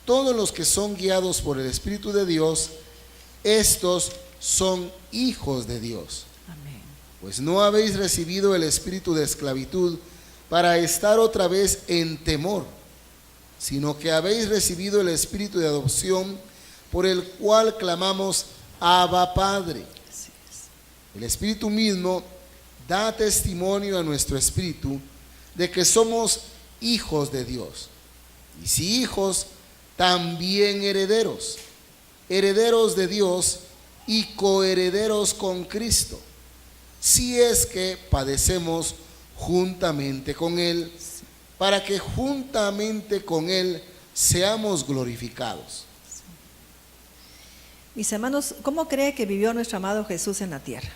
todos los que son guiados por el Espíritu de Dios, estos son hijos de Dios. Amén. Pues no habéis recibido el espíritu de esclavitud para estar otra vez en temor, sino que habéis recibido el espíritu de adopción, por el cual clamamos, Abba, Padre. Así es. El Espíritu mismo da testimonio a nuestro espíritu de que somos hijos de Dios. Y si hijos, también herederos, herederos de Dios y coherederos con Cristo, si es que padecemos juntamente con Él, para que juntamente con Él seamos glorificados. Mis hermanos, ¿cómo cree que vivió nuestro amado Jesús en la tierra?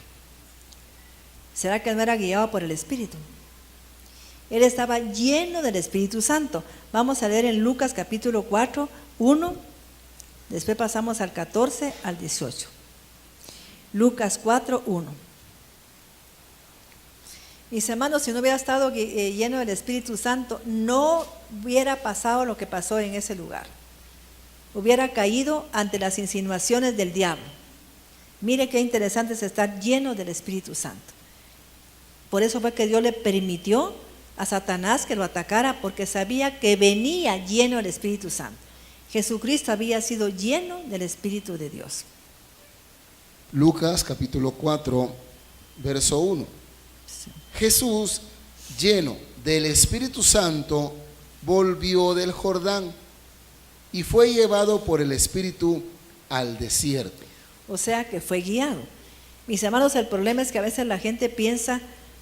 ¿Será que no era guiado por el Espíritu? Él estaba lleno del Espíritu Santo. Vamos a leer en Lucas capítulo 4, 1, después pasamos al 14 al 18. Lucas 4, 1. Mis hermanos, si no hubiera estado lleno del Espíritu Santo, no hubiera pasado lo que pasó en ese lugar. Hubiera caído ante las insinuaciones del diablo. Mire qué interesante es estar lleno del Espíritu Santo. Por eso fue que Dios le permitió a Satanás que lo atacara, porque sabía que venía lleno del Espíritu Santo. Jesucristo había sido lleno del Espíritu de Dios. Lucas capítulo 4, verso 1. Jesús, lleno del Espíritu Santo, volvió del Jordán y fue llevado por el Espíritu al desierto. O sea que fue guiado. Mis hermanos, el problema es que a veces la gente piensa,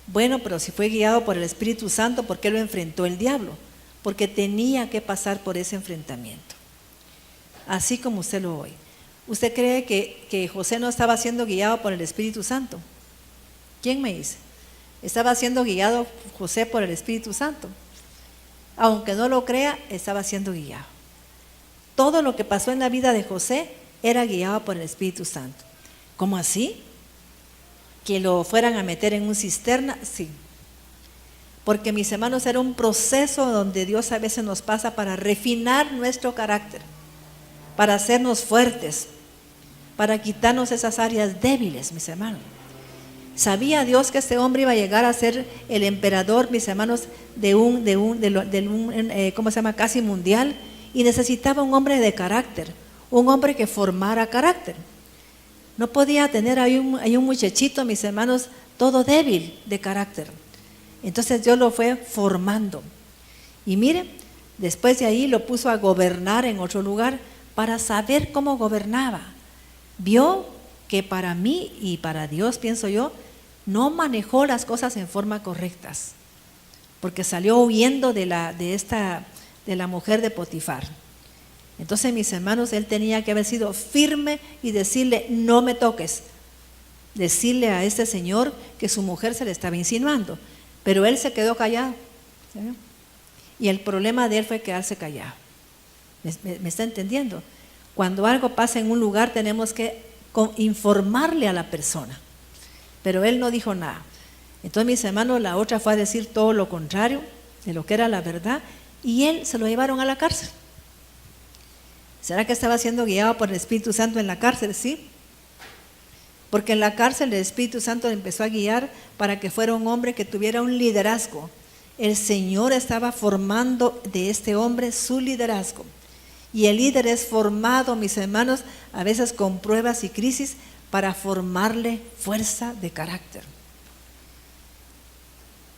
bueno, pero si fue guiado por el Espíritu Santo, ¿por qué lo enfrentó el diablo? Porque tenía que pasar por ese enfrentamiento. Así como usted lo oye. ¿Usted cree que José no estaba siendo guiado por el Espíritu Santo? ¿Quién me dice? Estaba siendo guiado José por el Espíritu Santo. Aunque no lo crea, estaba siendo guiado. Todo lo que pasó en la vida de José era guiado por el Espíritu Santo. ¿Cómo así? ¿Que lo fueran a meter en una cisterna? Sí. Porque, mis hermanos, era un proceso donde Dios a veces nos pasa para refinar nuestro carácter, para hacernos fuertes, para quitarnos esas áreas débiles, mis hermanos. Sabía Dios que este hombre iba a llegar a ser el emperador, mis hermanos, ¿cómo se llama? Casi mundial, y necesitaba un hombre de carácter, un hombre que formara carácter. No podía tener ahí un muchachito, mis hermanos, todo débil de carácter. Entonces Dios lo fue formando. Y mire, después de ahí lo puso a gobernar en otro lugar para saber cómo gobernaba. Vio que para mí y para Dios, pienso yo, no manejó las cosas en forma correctas, porque salió huyendo de la mujer de Potifar. Entonces, mis hermanos, él tenía que haber sido firme y decirle, no me toques. Decirle a este señor que su mujer se le estaba insinuando, pero él se quedó callado. ¿Sí? Y el problema de él fue quedarse callado. ¿Me está entendiendo? Cuando algo pasa en un lugar tenemos que informarle a la persona, pero él no dijo nada. Entonces, mis hermanos, la otra fue a decir todo lo contrario de lo que era la verdad, y él se lo llevaron a la cárcel. ¿Será que estaba siendo guiado por el Espíritu Santo en la cárcel? Sí, porque en la cárcel el Espíritu Santo le empezó a guiar para que fuera un hombre que tuviera un liderazgo. El Señor estaba formando de este hombre su liderazgo. Y el líder es formado, mis hermanos, a veces con pruebas y crisis, para formarle fuerza de carácter.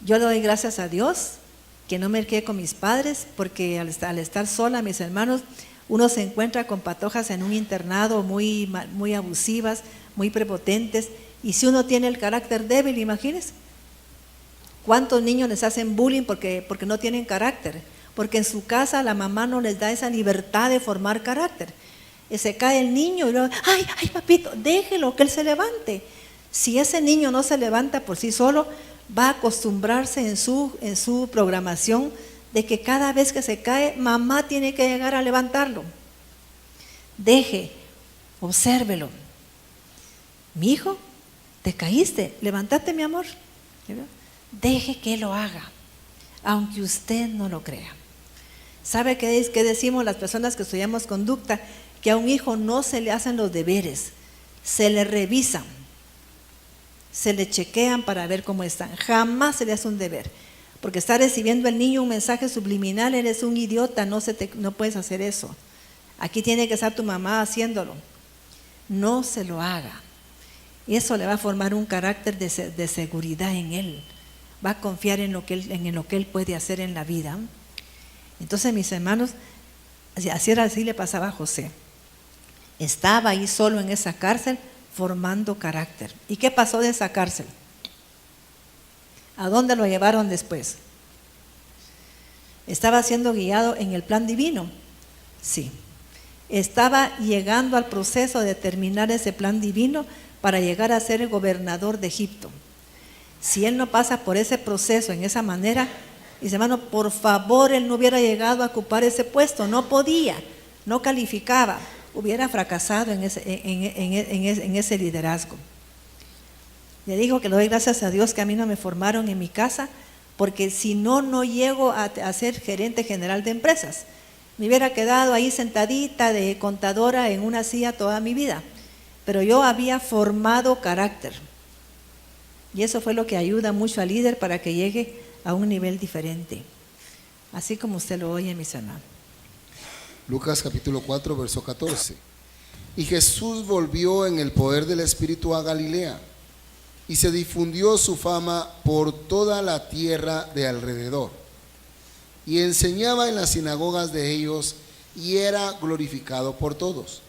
Yo le doy gracias a Dios que no me quedé con mis padres, porque al estar sola, mis hermanos, uno se encuentra con patojas en un internado muy abusivas, muy prepotentes, y si uno tiene el carácter débil, imagínense, ¿cuántos niños les hacen bullying porque no tienen carácter? Porque en su casa la mamá no les da esa libertad de formar carácter. Y se cae el niño y luego, ay papito, déjelo que él se levante. Si ese niño no se levanta por sí solo, va a acostumbrarse en su programación de que cada vez que se cae, mamá tiene que llegar a levantarlo. Deje, obsérvelo. Mi hijo, te caíste, levántate, mi amor. Deje que lo haga, aunque usted no lo crea. ¿Sabe qué decimos las personas que estudiamos conducta? Que a un hijo no se le hacen los deberes, se le revisan, se le chequean para ver cómo están. Jamás se le hace un deber, porque está recibiendo el niño un mensaje subliminal: eres un idiota, no puedes hacer eso. Aquí tiene que estar tu mamá haciéndolo. No se lo haga. Y eso le va a formar un carácter de seguridad en él. Va a confiar en lo que él puede hacer en la vida. Entonces, mis hermanos, así le pasaba a José. Estaba ahí solo en esa cárcel formando carácter. ¿Y qué pasó de esa cárcel? ¿A dónde lo llevaron después? ¿Estaba siendo guiado en el plan divino? Sí. Estaba llegando al proceso de terminar ese plan divino para llegar a ser el gobernador de Egipto. Si él no pasa por ese proceso en esa manera, dice, hermano, por favor, él no hubiera llegado a ocupar ese puesto, no podía, no calificaba, hubiera fracasado en ese liderazgo. Le digo que le doy gracias a Dios que a mí no me formaron en mi casa, porque si no llego a ser gerente general de empresas. Me hubiera quedado ahí sentadita de contadora en una silla toda mi vida, pero yo había formado carácter. Y eso fue lo que ayuda mucho al líder para que llegue a un nivel diferente. Así como usted lo oye, mis hermanos. Lucas capítulo 4, verso 14. Y Jesús volvió en el poder del Espíritu a Galilea, y se difundió su fama por toda la tierra de alrededor. Y enseñaba en las sinagogas de ellos, y era glorificado por todos.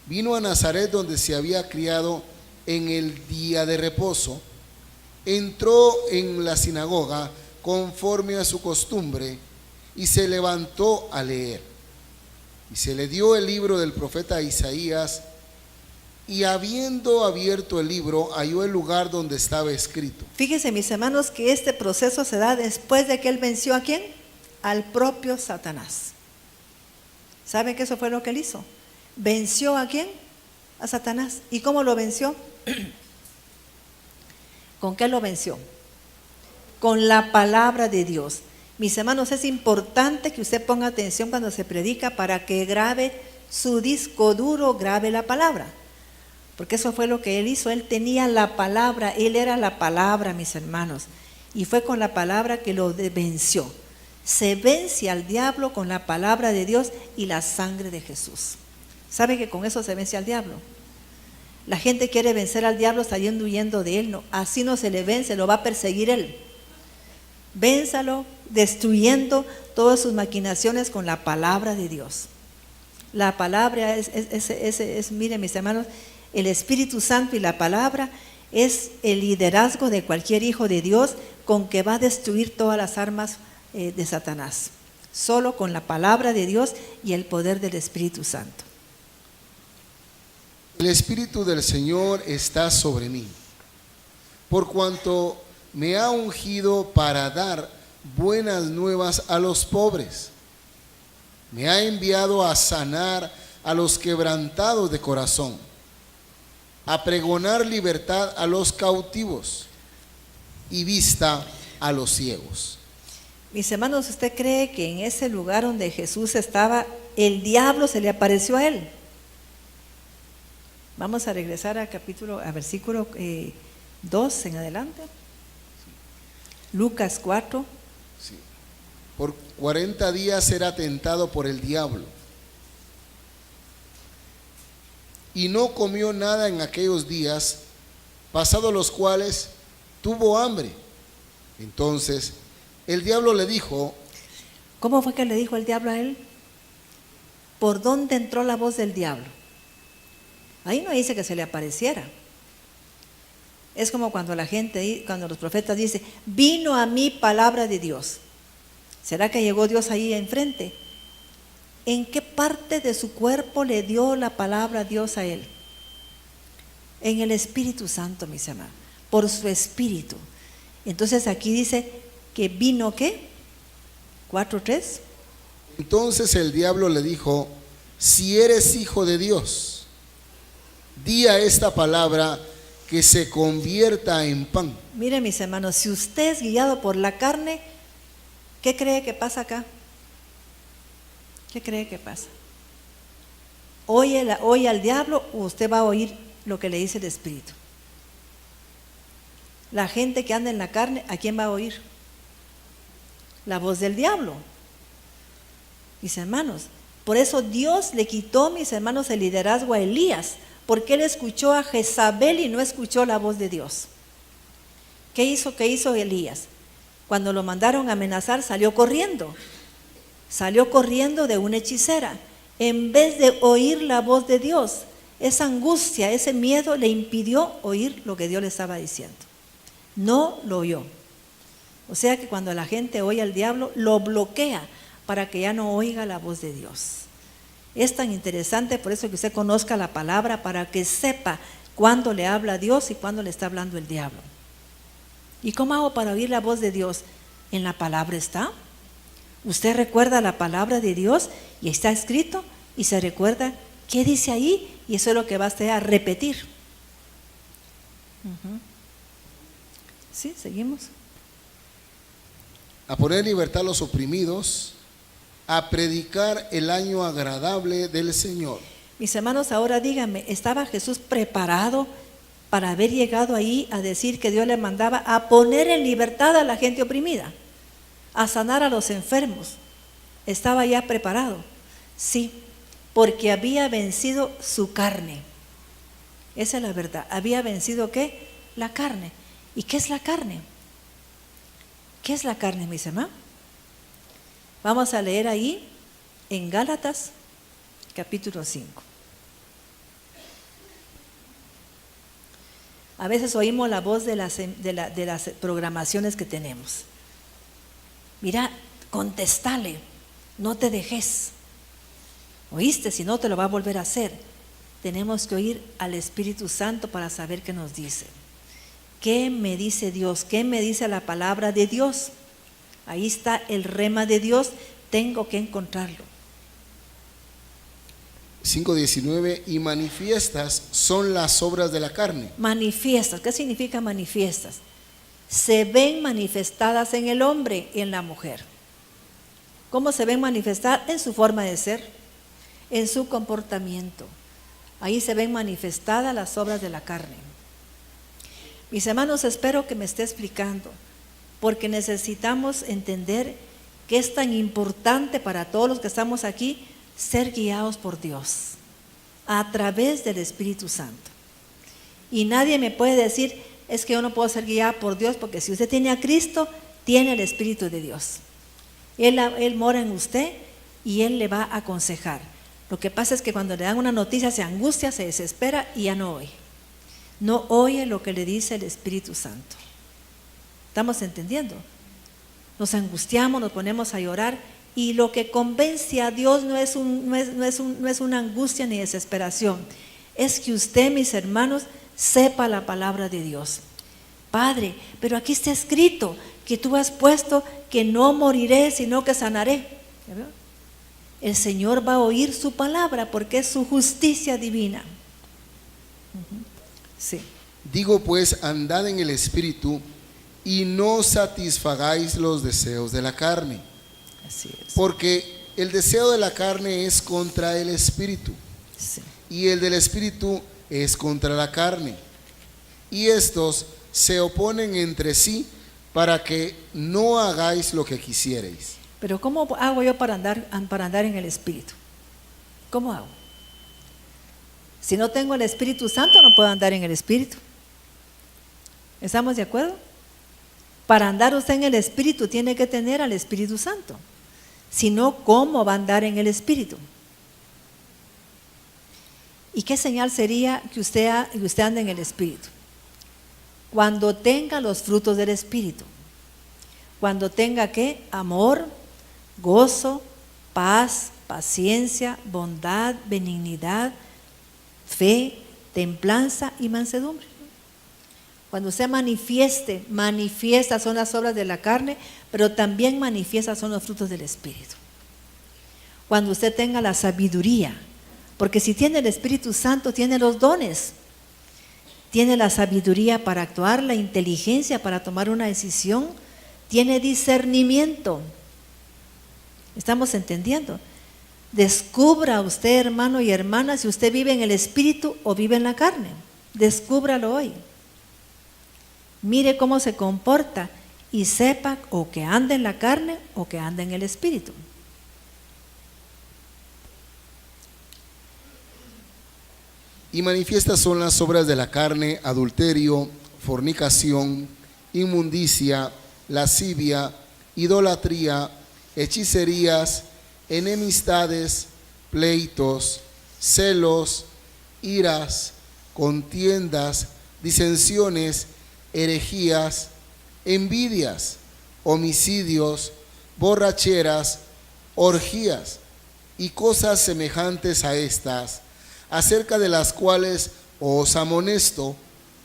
Vino a Nazaret, donde se había criado, en el día de reposo. Entró en la sinagoga conforme a su costumbre, y se levantó a leer. Y se le dio el libro del profeta Isaías, y habiendo abierto el libro, halló el lugar donde estaba escrito. Fíjense, mis hermanos, que este proceso se da después de que él venció ¿a quién? Al propio Satanás. ¿Saben que eso fue lo que él hizo? ¿Venció a quién? A Satanás. ¿Y cómo lo venció? ¿Con qué lo venció? Con la palabra de Dios. Mis hermanos, es importante que usted ponga atención cuando se predica para que grabe su disco duro, grabe la palabra. Porque eso fue lo que él hizo. Él tenía la palabra, él era la palabra, mis hermanos. Y fue con la palabra que lo venció. Se vence al diablo con la palabra de Dios y la sangre de Jesús. ¿Sabe que con eso se vence al diablo? La gente quiere vencer al diablo saliendo huyendo de él. No, así no se le vence, lo va a perseguir él. Vénzalo destruyendo todas sus maquinaciones con la palabra de Dios. La palabra es, miren mis hermanos, el Espíritu Santo y la palabra es el liderazgo de cualquier hijo de Dios, con que va a destruir todas las armas de Satanás. Solo con la palabra de Dios y el poder del Espíritu Santo. El Espíritu del Señor está sobre mí, por cuanto me ha ungido para dar buenas nuevas a los pobres. Me ha enviado a sanar a los quebrantados de corazón, a pregonar libertad a los cautivos y vista a los ciegos. Mis hermanos, ¿usted cree que en ese lugar donde Jesús estaba, el diablo se le apareció a él? Vamos a regresar a versículo 2 en adelante. Lucas 4. Sí. Por 40 días era tentado por el diablo, y no comió nada en aquellos días, pasados los cuales tuvo hambre. Entonces el diablo le dijo. ¿Cómo fue que le dijo el diablo a él? ¿Por dónde entró la voz del diablo? Ahí no dice que se le apareciera. Es como cuando cuando los profetas dicen, vino a mí palabra de Dios. ¿Será que llegó Dios ahí enfrente? ¿En qué parte de su cuerpo le dio la palabra Dios a él? En el Espíritu Santo, mis hermanos, por su Espíritu. Entonces aquí dice que vino, ¿qué? 4:3. Entonces el diablo le dijo, si eres hijo de Dios, di a esta palabra que se convierta en pan. Mire, mis hermanos, si usted es guiado por la carne, ¿qué cree que pasa acá? ¿Qué cree que pasa? ¿Oye al diablo o usted va a oír lo que le dice el Espíritu? La gente que anda en la carne, ¿a quién va a oír? La voz del diablo. Mis hermanos, por eso Dios le quitó, mis hermanos, el liderazgo a Elías, porque él escuchó a Jezabel y no escuchó la voz de Dios. ¿Qué hizo Elías? Cuando lo mandaron a amenazar, salió corriendo de una hechicera, en vez de oír la voz de Dios. Esa angustia, ese miedo le impidió oír lo que Dios le estaba diciendo. No lo oyó. O sea que cuando la gente oye al diablo, lo bloquea para que ya no oiga la voz de Dios. Es tan interesante, por eso que usted conozca la palabra, para que sepa cuándo le habla Dios y cuándo le está hablando el diablo. ¿Y cómo hago para oír la voz de Dios? En la palabra está. Usted recuerda la palabra de Dios y está escrito, y se recuerda qué dice ahí, y eso es lo que va a usted a repetir. Sí, seguimos. A poner libertad a los oprimidos, a predicar el año agradable del Señor. Mis hermanos, ahora díganme, ¿estaba Jesús preparado para haber llegado ahí a decir que Dios le mandaba a poner en libertad a la gente oprimida, a sanar a los enfermos? Estaba ya preparado. Sí, porque había vencido su carne. Esa es la verdad. ¿Había vencido qué? La carne. ¿Y qué es la carne? ¿Qué es la carne, mis hermanos? Vamos a leer ahí en Gálatas capítulo 5. A veces oímos la voz de las programaciones que tenemos. Mira, contestale, no te dejes. ¿Oíste? Si no, te lo va a volver a hacer. Tenemos que oír al Espíritu Santo para saber qué nos dice. ¿Qué me dice Dios? ¿Qué me dice la palabra de Dios? Ahí está el rema de Dios, tengo que encontrarlo. 5:19, y manifiestas son las obras de la carne. Manifiestas, ¿qué significa manifiestas? Se ven manifestadas en el hombre y en la mujer. ¿Cómo se ven manifestadas? En su forma de ser, en su comportamiento. Ahí se ven manifestadas las obras de la carne. Mis hermanos, espero que me esté explicando, porque necesitamos entender que es tan importante para todos los que estamos aquí ser guiados por Dios a través del Espíritu Santo. Y nadie me puede decir, es que yo no puedo ser guiada por Dios, porque si usted tiene a Cristo, tiene el Espíritu de Dios. Él mora en usted y Él le va a aconsejar. Lo que pasa es que cuando le dan una noticia se angustia, se desespera y ya no oye. No oye lo que le dice el Espíritu Santo. ¿Estamos entendiendo? Nos angustiamos, nos ponemos a llorar, y lo que convence a Dios no es una angustia ni desesperación. Es que usted, mis hermanos, sepa la palabra de Dios. Padre, pero aquí está escrito que tú has puesto que no moriré, sino que sanaré. El Señor va a oír su palabra porque es su justicia divina. Sí. Digo pues, andad en el Espíritu y no satisfagáis los deseos de la carne. Así es. Porque el deseo de la carne es contra el Espíritu, Sí. y el del Espíritu es contra la carne. Y estos se oponen entre sí para que no hagáis lo que quisierais. Pero ¿cómo hago yo para andar en el Espíritu? ¿Cómo hago? Si no tengo el Espíritu Santo, no puedo andar en el Espíritu. ¿Estamos de acuerdo? Para andar usted en el Espíritu tiene que tener al Espíritu Santo. Si no, ¿cómo va a andar en el Espíritu? ¿Y qué señal sería que usted ande en el Espíritu? Cuando tenga los frutos del Espíritu. Cuando tenga ¿qué? Amor, gozo, paz, paciencia, bondad, benignidad, fe, templanza y mansedumbre. Cuando usted manifiesta son las obras de la carne, pero también manifiesta son los frutos del Espíritu. Cuando usted tenga la sabiduría, porque si tiene el Espíritu Santo, tiene los dones, tiene la sabiduría para actuar, la inteligencia para tomar una decisión, tiene discernimiento. ¿Estamos entendiendo? Descubra usted, hermano y hermana, si usted vive en el Espíritu o vive en la carne. Descúbralo hoy. Mire cómo se comporta y sepa o que anda en la carne o que anda en el Espíritu. Y manifiestas son las obras de la carne: adulterio, fornicación, inmundicia, lascivia, idolatría, hechicerías, enemistades, pleitos, celos, iras, contiendas, disensiones, herejías, envidias, homicidios, borracheras, orgías y cosas semejantes a estas, acerca de las cuales os amonesto,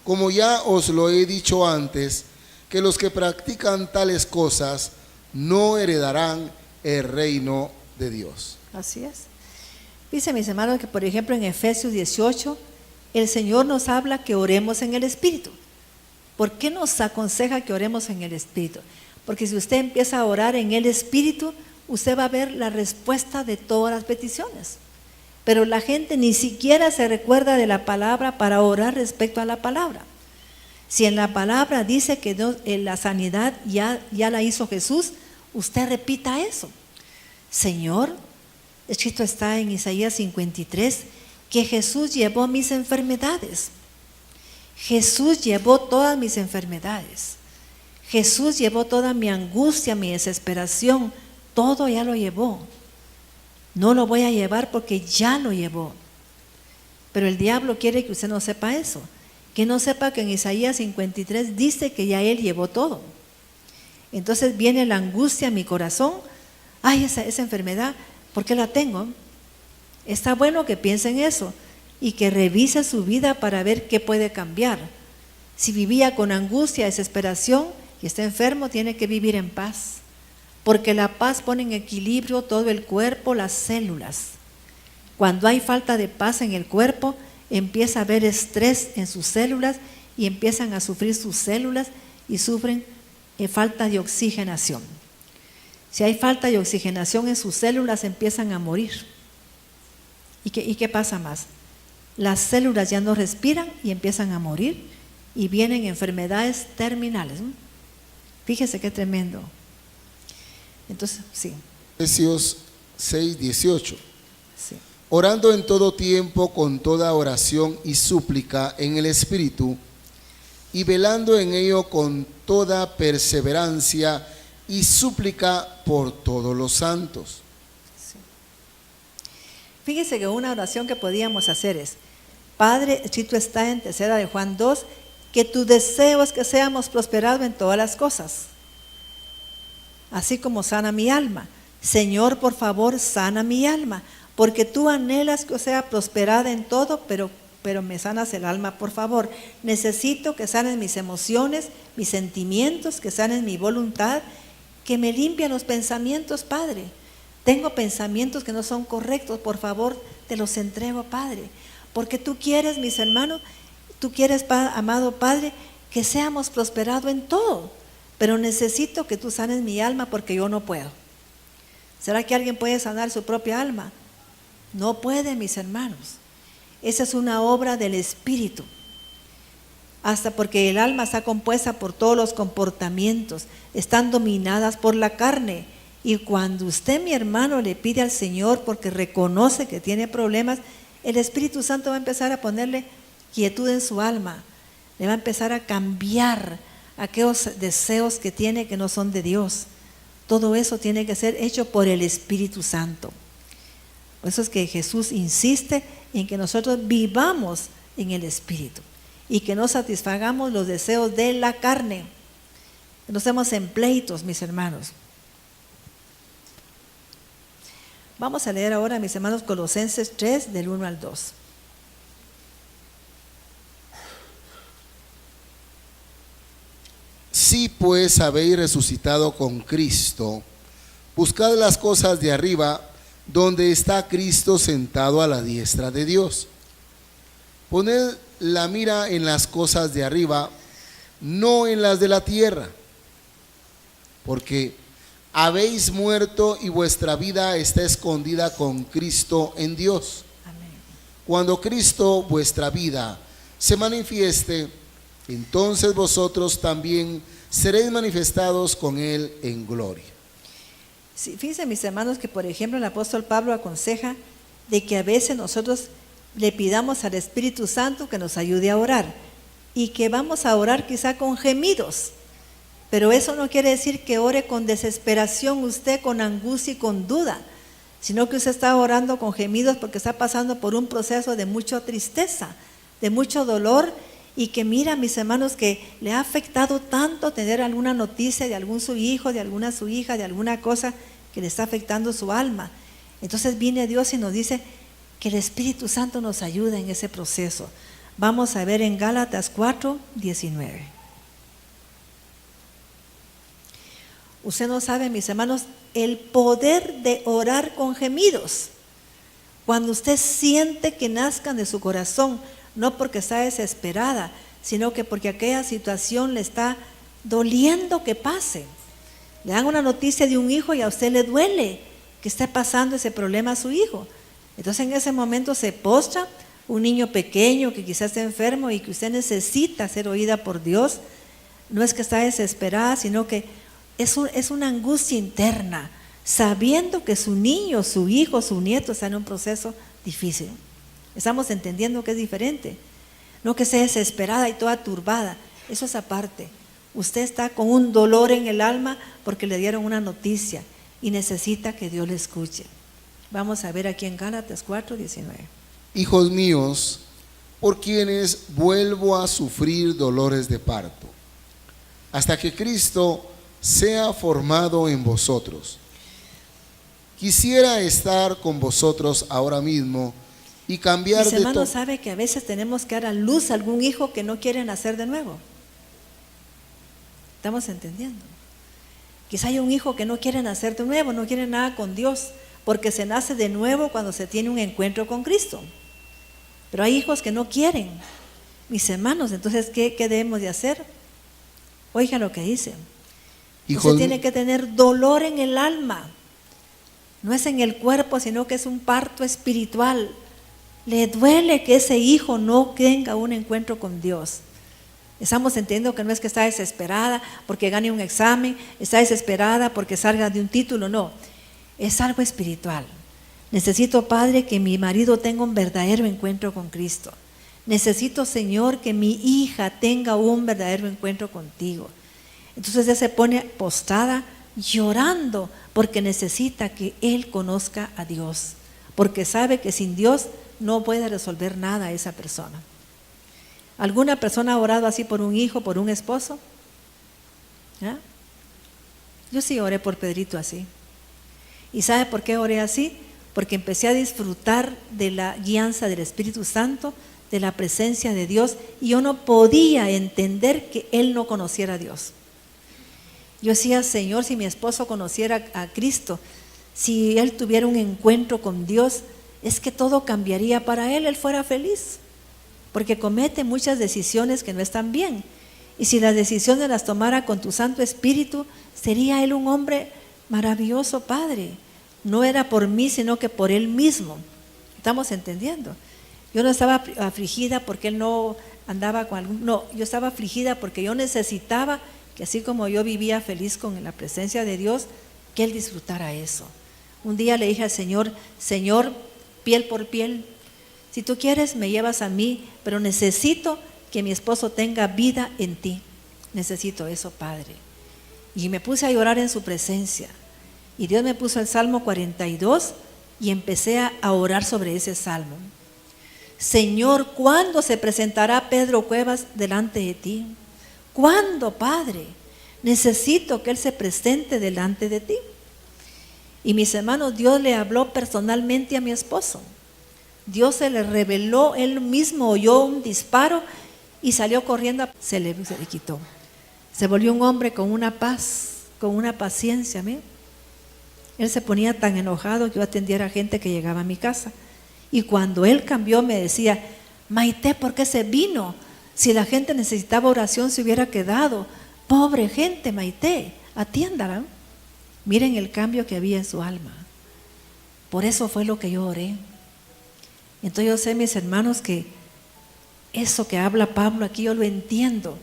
como ya os lo he dicho antes, que los que practican tales cosas no heredarán el reino de Dios. Así es. Dice, mis hermanos, que por ejemplo en Efesios 18, el Señor nos habla que oremos en el Espíritu. ¿Por qué nos aconseja que oremos en el Espíritu? Porque si usted empieza a orar en el Espíritu, usted va a ver la respuesta de todas las peticiones. Pero la gente ni siquiera se recuerda de la palabra para orar respecto a la palabra. Si en la palabra dice que la sanidad ya la hizo Jesús, usted repita eso. Señor, Escrito está en Isaías 53 que Jesús llevó mis enfermedades. Jesús llevó todas mis enfermedades. Jesús llevó toda mi angustia, mi desesperación, todo ya lo llevó. No lo voy a llevar porque ya lo llevó. Pero el diablo quiere que usted no sepa eso, que no sepa que en Isaías 53 dice que ya Él llevó todo. Entonces viene la angustia a mi corazón. Ay, esa enfermedad, ¿por qué la tengo? Está bueno que piense en eso y que revise su vida para ver qué puede cambiar. Si vivía con angustia, desesperación y está enfermo, tiene que vivir en paz. Porque la paz pone en equilibrio todo el cuerpo, las células. Cuando hay falta de paz en el cuerpo, empieza a haber estrés en sus células y empiezan a sufrir sus células y sufren falta de oxigenación. Si hay falta de oxigenación en sus células, empiezan a morir. ¿Y qué pasa más? Las células ya no respiran y empiezan a morir y vienen enfermedades terminales. Fíjese qué tremendo. Entonces, sí. Efesios 6:18. Sí. Orando en todo tiempo con toda oración y súplica en el Espíritu, y velando en ello con toda perseverancia y súplica por todos los santos. Sí. Fíjese que una oración que podíamos hacer es: Padre, escrito está en 3 de Juan 2, que tu deseo es que seamos prosperados en todas las cosas, así como sana mi alma. Señor, por favor, sana mi alma, porque tú anhelas que sea prosperada en todo, pero me sanas el alma, por favor. Necesito que sanes mis emociones, mis sentimientos, que sanes mi voluntad, que me limpien los pensamientos, Padre. Tengo pensamientos que no son correctos, por favor, te los entrego, Padre. Porque tú quieres, mis hermanos, tú quieres, amado Padre, que seamos prosperados en todo. Pero necesito que tú sanes mi alma porque yo no puedo. ¿Será que alguien puede sanar su propia alma? No puede, mis hermanos. Esa es una obra del Espíritu. Hasta porque el alma está compuesta por todos los comportamientos, están dominadas por la carne. Y cuando usted, mi hermano, le pide al Señor porque reconoce que tiene problemas, el Espíritu Santo va a empezar a ponerle quietud en su alma. Le va a empezar a cambiar aquellos deseos que tiene que no son de Dios. Todo eso tiene que ser hecho por el Espíritu Santo. Por eso es que Jesús insiste en que nosotros vivamos en el Espíritu y que no satisfagamos los deseos de la carne. Que no estemos en pleitos, mis hermanos. Vamos a leer ahora, mis hermanos, Colosenses 3, del 1 al 2. Si pues habéis resucitado con Cristo, buscad las cosas de arriba, donde está Cristo sentado a la diestra de Dios. Poned la mira en las cosas de arriba, no en las de la tierra, porque habéis muerto y vuestra vida está escondida con Cristo en Dios. Amén. Cuando Cristo, vuestra vida, se manifieste, entonces vosotros también seréis manifestados con Él en gloria. Sí, fíjense, mis hermanos, que por ejemplo el apóstol Pablo aconseja de que a veces nosotros le pidamos al Espíritu Santo que nos ayude a orar y que vamos a orar quizá con gemidos, pero eso no quiere decir que ore con desesperación usted, con angustia y con duda, sino que usted está orando con gemidos porque está pasando por un proceso de mucha tristeza, de mucho dolor, y que mira, mis hermanos, que le ha afectado tanto tener alguna noticia de algún su hijo, de alguna su hija, de alguna cosa que le está afectando su alma. Entonces viene Dios y nos dice que el Espíritu Santo nos ayuda en ese proceso. Vamos a ver en Gálatas 4, 19. Usted no sabe, mis hermanos, el poder de orar con gemidos. Cuando usted siente que nazcan de su corazón, no porque está desesperada, sino que porque aquella situación le está doliendo que pase. Le dan una noticia de un hijo y a usted le duele que esté pasando ese problema a su hijo. Entonces en ese momento se postra un niño pequeño que quizás esté enfermo y que usted necesita ser oída por Dios. No es que está desesperada, sino que es una angustia interna. sabiendo que su niño, su hijo, su nieto está en un proceso difícil. Estamos entendiendo que es diferente. No que sea desesperada y toda turbada. Eso es aparte. Usted está con un dolor en el alma porque le dieron una noticia y necesita que Dios le escuche. Vamos a ver aquí en Gálatas 4:19. Hijos míos, por quienes vuelvo a sufrir dolores de parto, hasta que Cristo sea formado en vosotros. Quisiera estar con vosotros ahora mismo y cambiar Mis de hermanos, todo. ¿sabe que a veces tenemos que dar a luz a algún hijo que no quiere nacer de nuevo? ¿Estamos entendiendo? Quizá hay un hijo que no quiere nacer de nuevo, no quiere nada con Dios, porque se nace de nuevo cuando se tiene un encuentro con Cristo. Pero hay hijos que no quieren. Mis hermanos, entonces, ¿qué debemos de hacer? Oigan lo que dice. Usted tiene que tener dolor en el alma. No es en el cuerpo, sino que es un parto espiritual. Le duele que ese hijo no tenga un encuentro con Dios. Estamos entendiendo que no es que está desesperada porque gane un examen, está desesperada porque salga de un título, no. Es algo espiritual. Necesito, Padre, que mi marido tenga un verdadero encuentro con Cristo. Necesito, Señor, que mi hija tenga un verdadero encuentro contigo. Entonces ella se pone postrada llorando porque necesita que él conozca a Dios, porque sabe que sin Dios no puede resolver nada a esa persona. ¿Alguna persona ha orado así por un hijo, por un esposo? ¿Ah? Yo sí oré por Pedrito así. ¿Y sabe por qué oré así? Porque empecé a disfrutar de la guianza del Espíritu Santo, de la presencia de Dios, y yo no podía entender que él no conociera a Dios. Yo decía, Señor, si mi esposo conociera a Cristo, si él tuviera un encuentro con Dios, es que todo cambiaría para él fuera feliz, porque comete muchas decisiones que no están bien, y si las decisiones las tomara con tu Santo Espíritu, sería él un hombre maravilloso, Padre. No era por mí, sino que por él mismo. ¿Estamos entendiendo? Yo no estaba afligida porque él no andaba con algún... No, yo estaba afligida porque yo necesitaba que así como yo vivía feliz con la presencia de Dios, que él disfrutara eso. Un día le dije al Señor, Señor, piel por piel, si tú quieres me llevas a mí, pero necesito que mi esposo tenga vida en ti. Necesito eso, Padre. Y me puse a llorar en su presencia. Y Dios me puso el Salmo 42 y empecé a orar sobre ese salmo. Señor, ¿cuándo se presentará Pedro Cuevas delante de ti? ¿Cuándo, Padre? Necesito que él se presente delante de ti. Y mis hermanos, Dios le habló personalmente a mi esposo. Dios se le reveló, él mismo oyó un disparo y salió corriendo, se le quitó. Se volvió un hombre con una paz, con una paciencia. ¿Ve? Él se ponía tan enojado que yo atendiera a gente que llegaba a mi casa. Y cuando él cambió me decía, Maite, ¿por qué se vino? Si la gente necesitaba oración se hubiera quedado. Pobre gente, Maite, atiéndala. Miren el cambio que había en su alma. Por eso fue lo que yo oré. Entonces yo sé, mis hermanos, que eso que habla Pablo aquí yo lo entiendo,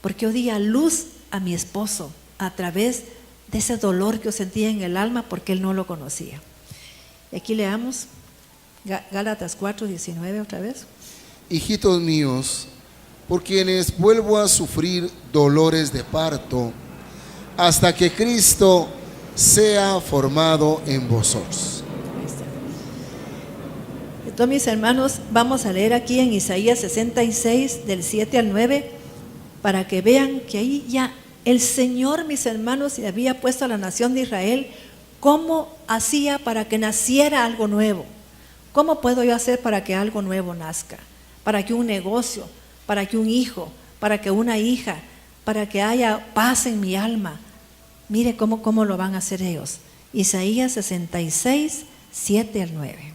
porque yo di a luz a mi esposo a través de ese dolor que yo sentía en el alma porque él no lo conocía. Y aquí leamos Gálatas 4:19 otra vez. Hijitos míos, por quienes vuelvo a sufrir dolores de parto, hasta que Cristo sea formado en vosotros. Entonces, mis hermanos, vamos a leer aquí en Isaías 66, del 7 al 9, para que vean que ahí ya el Señor, mis hermanos, le había puesto a la nación de Israel cómo hacía para que naciera algo nuevo. ¿Cómo puedo yo hacer para que algo nuevo nazca? Para que un negocio, para que un hijo, para que una hija, para que haya paz en mi alma. Mire cómo lo van a hacer ellos. Isaías 66, 7 al 9.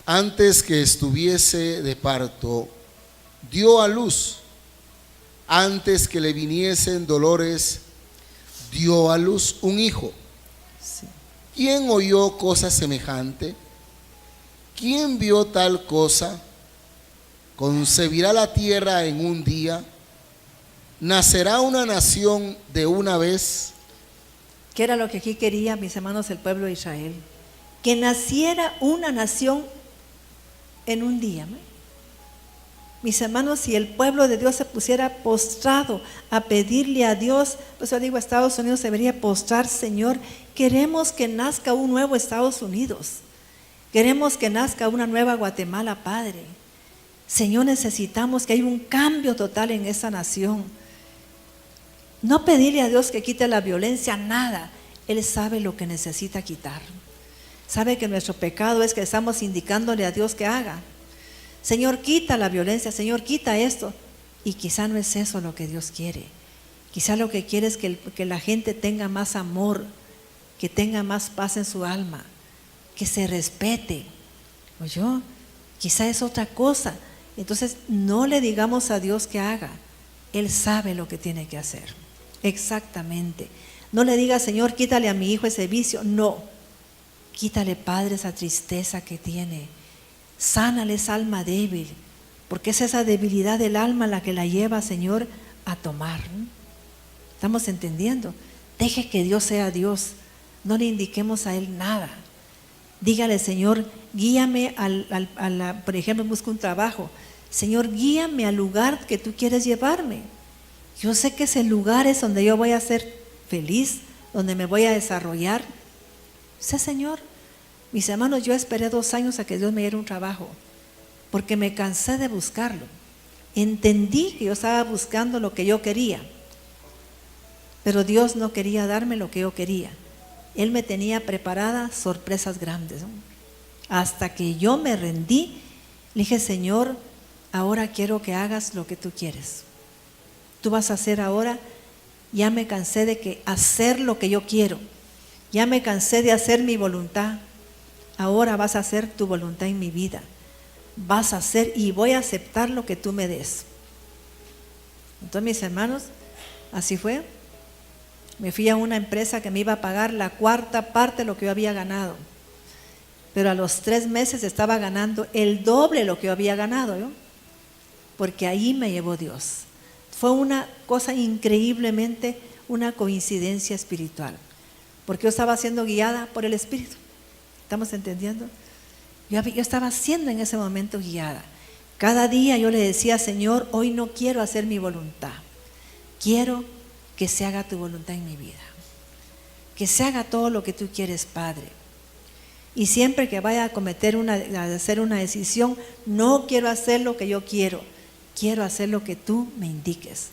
Antes que estuviese de parto, dio a luz. Antes que le viniesen dolores, dio a luz un hijo. Sí. ¿Quién oyó cosa semejante? ¿Quién vio tal cosa? ¿Concebirá la tierra en un día? ¿Nacerá una nación de una vez? ¿Qué era lo que aquí quería, mis hermanos, el pueblo de Israel? Que naciera una nación en un día. Mis hermanos, si el pueblo de Dios se pusiera postrado a pedirle a Dios, pues yo digo, Estados Unidos se debería postrar: Señor, queremos que nazca un nuevo Estados Unidos. Queremos que nazca una nueva Guatemala, Padre. Señor, necesitamos que haya un cambio total en esa nación. No pedirle a Dios que quite la violencia, nada. Él sabe lo que necesita quitar. Sabe que nuestro pecado es que estamos indicándole a Dios que haga. Señor, quita la violencia, Señor, quita esto. Y quizá no es eso lo que Dios quiere. Quizá lo que quiere es que la gente tenga más amor, que tenga más paz en su alma, que se respete. ¿Oyó? Quizá es otra cosa. Entonces, no le digamos a Dios que haga. Él sabe lo que tiene que hacer. Exactamente. No le diga: Señor, quítale a mi hijo ese vicio. No. Quítale, Padre, esa tristeza que tiene. Sánale esa alma débil, porque es esa debilidad del alma la que la lleva, Señor, a tomar. ¿Estamos entendiendo? Deje que Dios sea Dios. No le indiquemos a Él nada. Dígale: Señor, guíame por ejemplo, busco un trabajo. Señor, guíame al lugar que tú quieres llevarme. Yo sé que ese lugar es donde yo voy a ser feliz, donde me voy a desarrollar. Sí, Señor. Mis hermanos, yo esperé 2 años a que Dios me diera un trabajo, porque me cansé de buscarlo. Entendí que yo estaba buscando lo que yo quería, pero Dios no quería darme lo que yo quería. Él me tenía preparadas sorpresas grandes, ¿no? Hasta que yo me rendí, le dije: Señor, ahora quiero que hagas lo que tú quieres. Tú vas a hacer ahora. Ya me cansé de hacer lo que yo quiero. Ya me cansé de hacer mi voluntad. Ahora vas a hacer tu voluntad en mi vida. Vas a hacer y voy a aceptar lo que tú me des. Entonces, mis hermanos, así fue. Me fui a una empresa que me iba a pagar la 4ª parte de lo que yo había ganado. Pero a los 3 meses estaba ganando el doble de lo que yo había ganado, ¿yo? Porque ahí me llevó Dios. Fue una cosa increíblemente, una coincidencia espiritual. Porque yo estaba siendo guiada por el Espíritu. ¿Estamos entendiendo? Yo estaba siendo en ese momento guiada. Cada día yo le decía: Señor, hoy no quiero hacer mi voluntad. Quiero que se haga tu voluntad en mi vida. Que se haga todo lo que tú quieres, Padre. Y siempre que vaya a hacer una decisión, no quiero hacer lo que yo quiero. Quiero hacer lo que tú me indiques.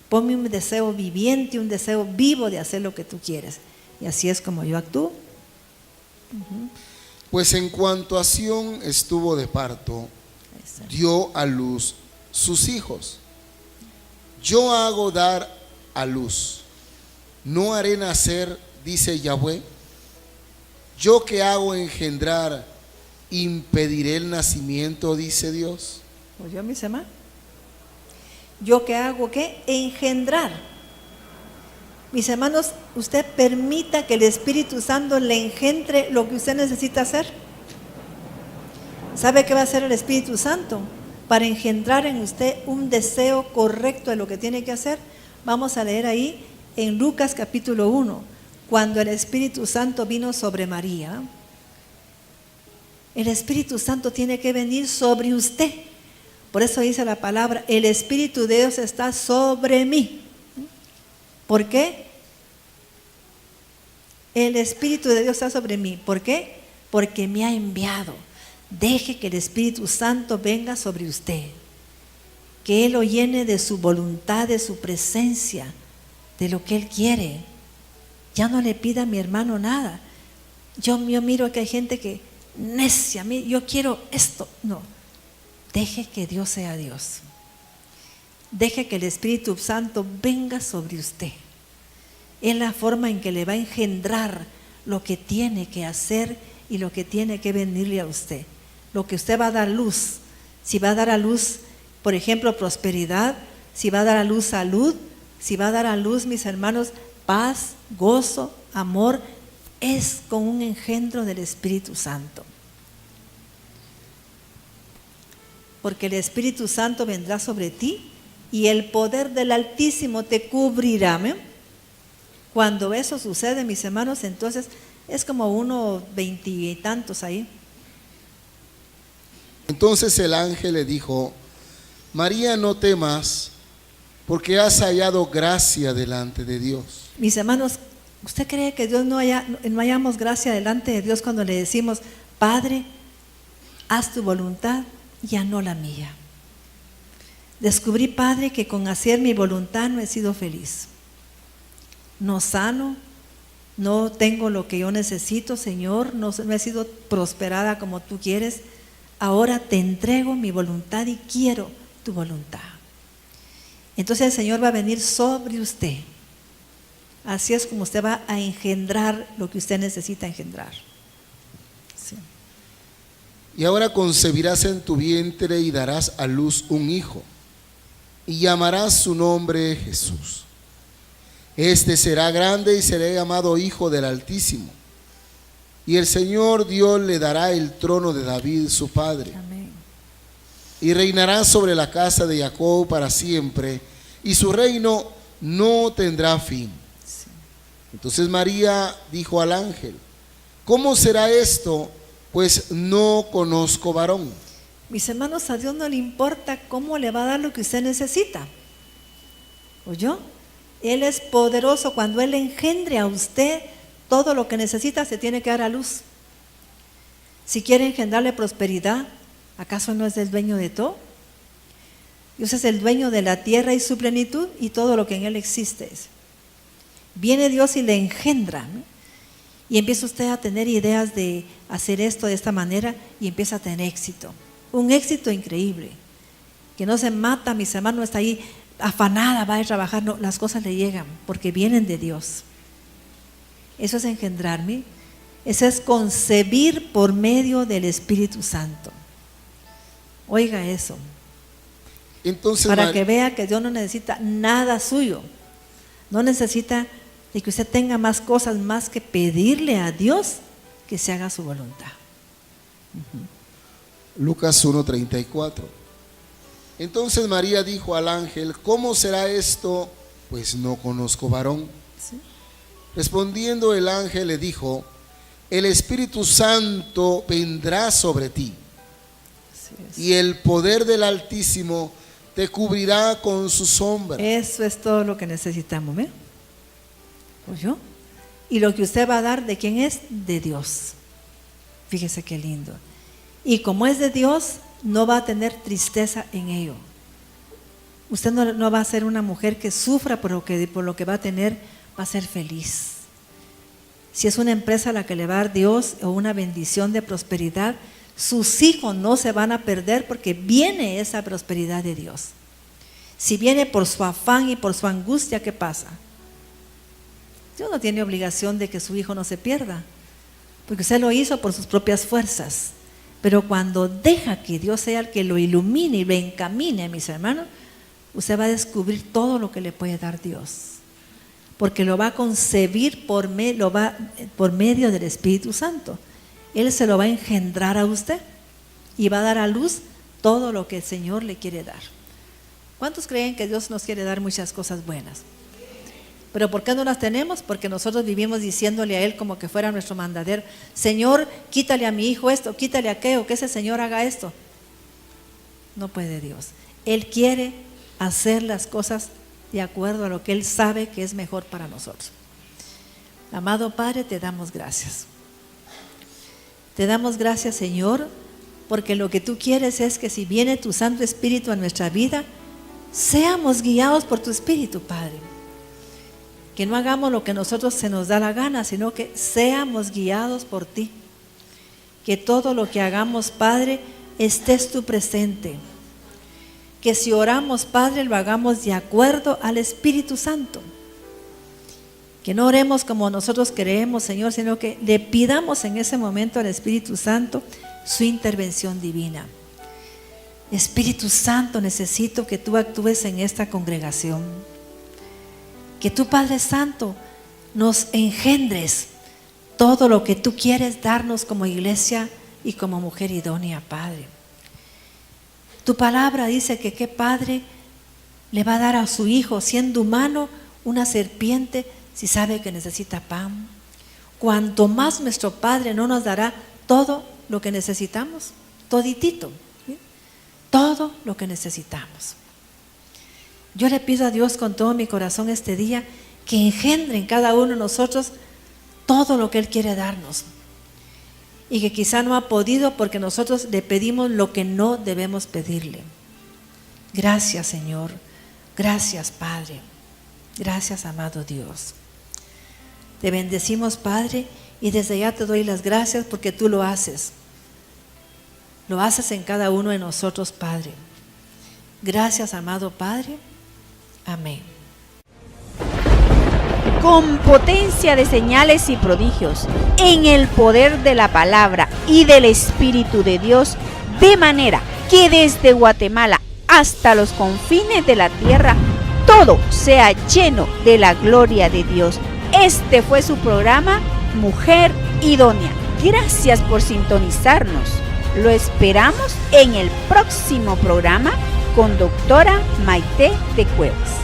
Ponme un deseo viviente, un deseo vivo de hacer lo que tú quieres. Y así es como yo actúo. Pues en cuanto a Sión estuvo de parto, dio a luz sus hijos. Yo hago dar a luz, no haré nacer, dice Yahweh. Yo que hago engendrar, impediré el nacimiento, dice Dios. ¿Oyó, mis hermanos? Yo que hago, ¿qué? Engendrar. Mis hermanos, usted permita que el Espíritu Santo le engendre lo que usted necesita hacer. ¿Sabe qué va a hacer el Espíritu Santo? Para engendrar en usted un deseo correcto de lo que tiene que hacer. Vamos a leer ahí en Lucas capítulo 1, cuando el Espíritu Santo vino sobre María. El Espíritu Santo tiene que venir sobre usted. Por eso dice la palabra: el Espíritu de Dios está sobre mí. ¿Por qué? El Espíritu de Dios está sobre mí. ¿Por qué? Porque me ha enviado. Deje que el Espíritu Santo venga sobre usted. Que Él lo llene de su voluntad, de su presencia, de lo que Él quiere. Ya no le pida a mi hermano nada. Yo miro que hay gente que necia, yo quiero esto. No. Deje que Dios sea Dios. Deje que el Espíritu Santo venga sobre usted. Es la forma en que le va a engendrar lo que tiene que hacer y lo que tiene que venirle a usted. Lo que usted va a dar luz. Si va a dar a luz, por ejemplo, prosperidad, si va a dar a luz salud, si va a dar a luz, mis hermanos, paz, gozo, amor, es con un engendro del Espíritu Santo. Porque el Espíritu Santo vendrá sobre ti y el poder del Altísimo te cubrirá. ¿Me? Cuando eso sucede, mis hermanos, entonces es como unos 20 y tantos ahí. Entonces el ángel le dijo: María, no temas, porque has hallado gracia delante de Dios. Mis hermanos, ¿usted cree que Dios no hallamos gracia delante de Dios cuando le decimos: Padre, haz tu voluntad, ya no la mía? Descubrí, Padre, que con hacer mi voluntad no he sido feliz. No sano, no tengo lo que yo necesito, Señor, no he sido prosperada como tú quieres. Ahora te entrego mi voluntad y quiero tu voluntad. Entonces el Señor va a venir sobre usted. Así es como usted va a engendrar lo que usted necesita engendrar. Sí. Y ahora concebirás en tu vientre y darás a luz un hijo, y llamarás su nombre Jesús. Este será grande y será llamado Hijo del Altísimo. Y el Señor Dios le dará el trono de David, su padre. Amén. Y reinará sobre la casa de Jacob para siempre, y su reino no tendrá fin. Sí. Entonces María dijo al ángel: ¿cómo será esto? Pues no conozco varón. Mis hermanos, a Dios no le importa cómo le va a dar lo que usted necesita. ¿Oyó? Él es poderoso. Cuando Él engendre a usted, todo lo que necesita se tiene que dar a luz. Si quiere engendrarle prosperidad, ¿acaso no es el dueño de todo? Dios es el dueño de la tierra y su plenitud y todo lo que en Él existe. Viene Dios y le engendra, ¿no? Y empieza usted a tener ideas de hacer esto de esta manera y empieza a tener éxito. Un éxito increíble, que no se mata, mis hermanos, no está ahí afanada, va a trabajar, no, las cosas le llegan porque vienen de Dios. Eso es engendrarme, eso es concebir por medio del Espíritu Santo. Oiga eso, Entonces, para que vea que Dios no necesita nada suyo, no necesita de que usted tenga más cosas más que pedirle a Dios que se haga su voluntad. Lucas 1:34. Entonces María dijo al ángel: ¿cómo será esto? Pues no conozco varón. ¿Sí? Respondiendo el ángel le dijo: el Espíritu Santo vendrá sobre ti, Así es. y el poder del Altísimo te cubrirá con su sombra. Eso es todo lo que necesitamos, ¿ve? ¿Oyó? Y lo que usted va a dar, ¿de quién es? De Dios. Fíjese qué lindo. Y como es de Dios, no va a tener tristeza en ello. Usted no va a ser una mujer que sufra por lo que va a tener, va a ser feliz. Si es una empresa a la que le va a dar Dios o una bendición de prosperidad, sus hijos no se van a perder porque viene esa prosperidad de Dios. Si viene por su afán y por su angustia, ¿qué pasa? Dios no tiene obligación de que su hijo no se pierda, porque usted lo hizo por sus propias fuerzas. Pero cuando deja que Dios sea el que lo ilumine y lo encamine, mis hermanos, usted va a descubrir todo lo que le puede dar Dios, porque lo va a concebir por medio del Espíritu Santo. Él se lo va a engendrar a usted y va a dar a luz todo lo que el Señor le quiere dar. ¿Cuántos creen que Dios nos quiere dar muchas cosas buenas? ¿Pero por qué no las tenemos? Porque nosotros vivimos diciéndole a Él como que fuera nuestro mandadero: Señor, quítale a mi hijo esto, quítale aquello, que ese Señor haga esto. No puede Dios. Él quiere hacer las cosas de acuerdo a lo que Él sabe que es mejor para nosotros. Amado Padre, te damos gracias. Te damos gracias, Señor, porque lo que tú quieres es que si viene tu Santo Espíritu a nuestra vida, seamos guiados por tu Espíritu, Padre. Que no hagamos lo que nosotros se nos da la gana, sino que seamos guiados por ti. Que todo lo que hagamos, Padre, estés tú presente. Que si oramos, Padre, lo hagamos de acuerdo al Espíritu Santo. Que no oremos como nosotros creemos, Señor, sino que le pidamos en ese momento al Espíritu Santo su intervención divina. Espíritu Santo, necesito que tú actúes en esta congregación. Que tú, Padre Santo, nos engendres todo lo que tú quieres darnos como iglesia y como mujer idónea, Padre. Tu palabra dice que qué padre le va a dar a su hijo, siendo humano, una serpiente si sabe que necesita pan? Cuanto más nuestro Padre no nos dará todo lo que necesitamos, toditito, ¿sí? Todo lo que necesitamos. Yo le pido a Dios con todo mi corazón este día que engendre en cada uno de nosotros todo lo que Él quiere darnos. Y que quizá no ha podido porque nosotros le pedimos lo que no debemos pedirle. Gracias, Señor. Gracias, Padre. Gracias, amado Dios. Te bendecimos, Padre, y desde ya te doy las gracias porque tú lo haces. Lo haces en cada uno de nosotros, Padre. Gracias, amado Padre. Amén. Con potencia de señales y prodigios, en el poder de la palabra y del Espíritu de Dios, de manera que desde Guatemala hasta los confines de la tierra, todo sea lleno de la gloria de Dios. Este fue su programa, Mujer Idónea. Gracias por sintonizarnos. Lo esperamos en el próximo programa con doctora Maite de Cuevas.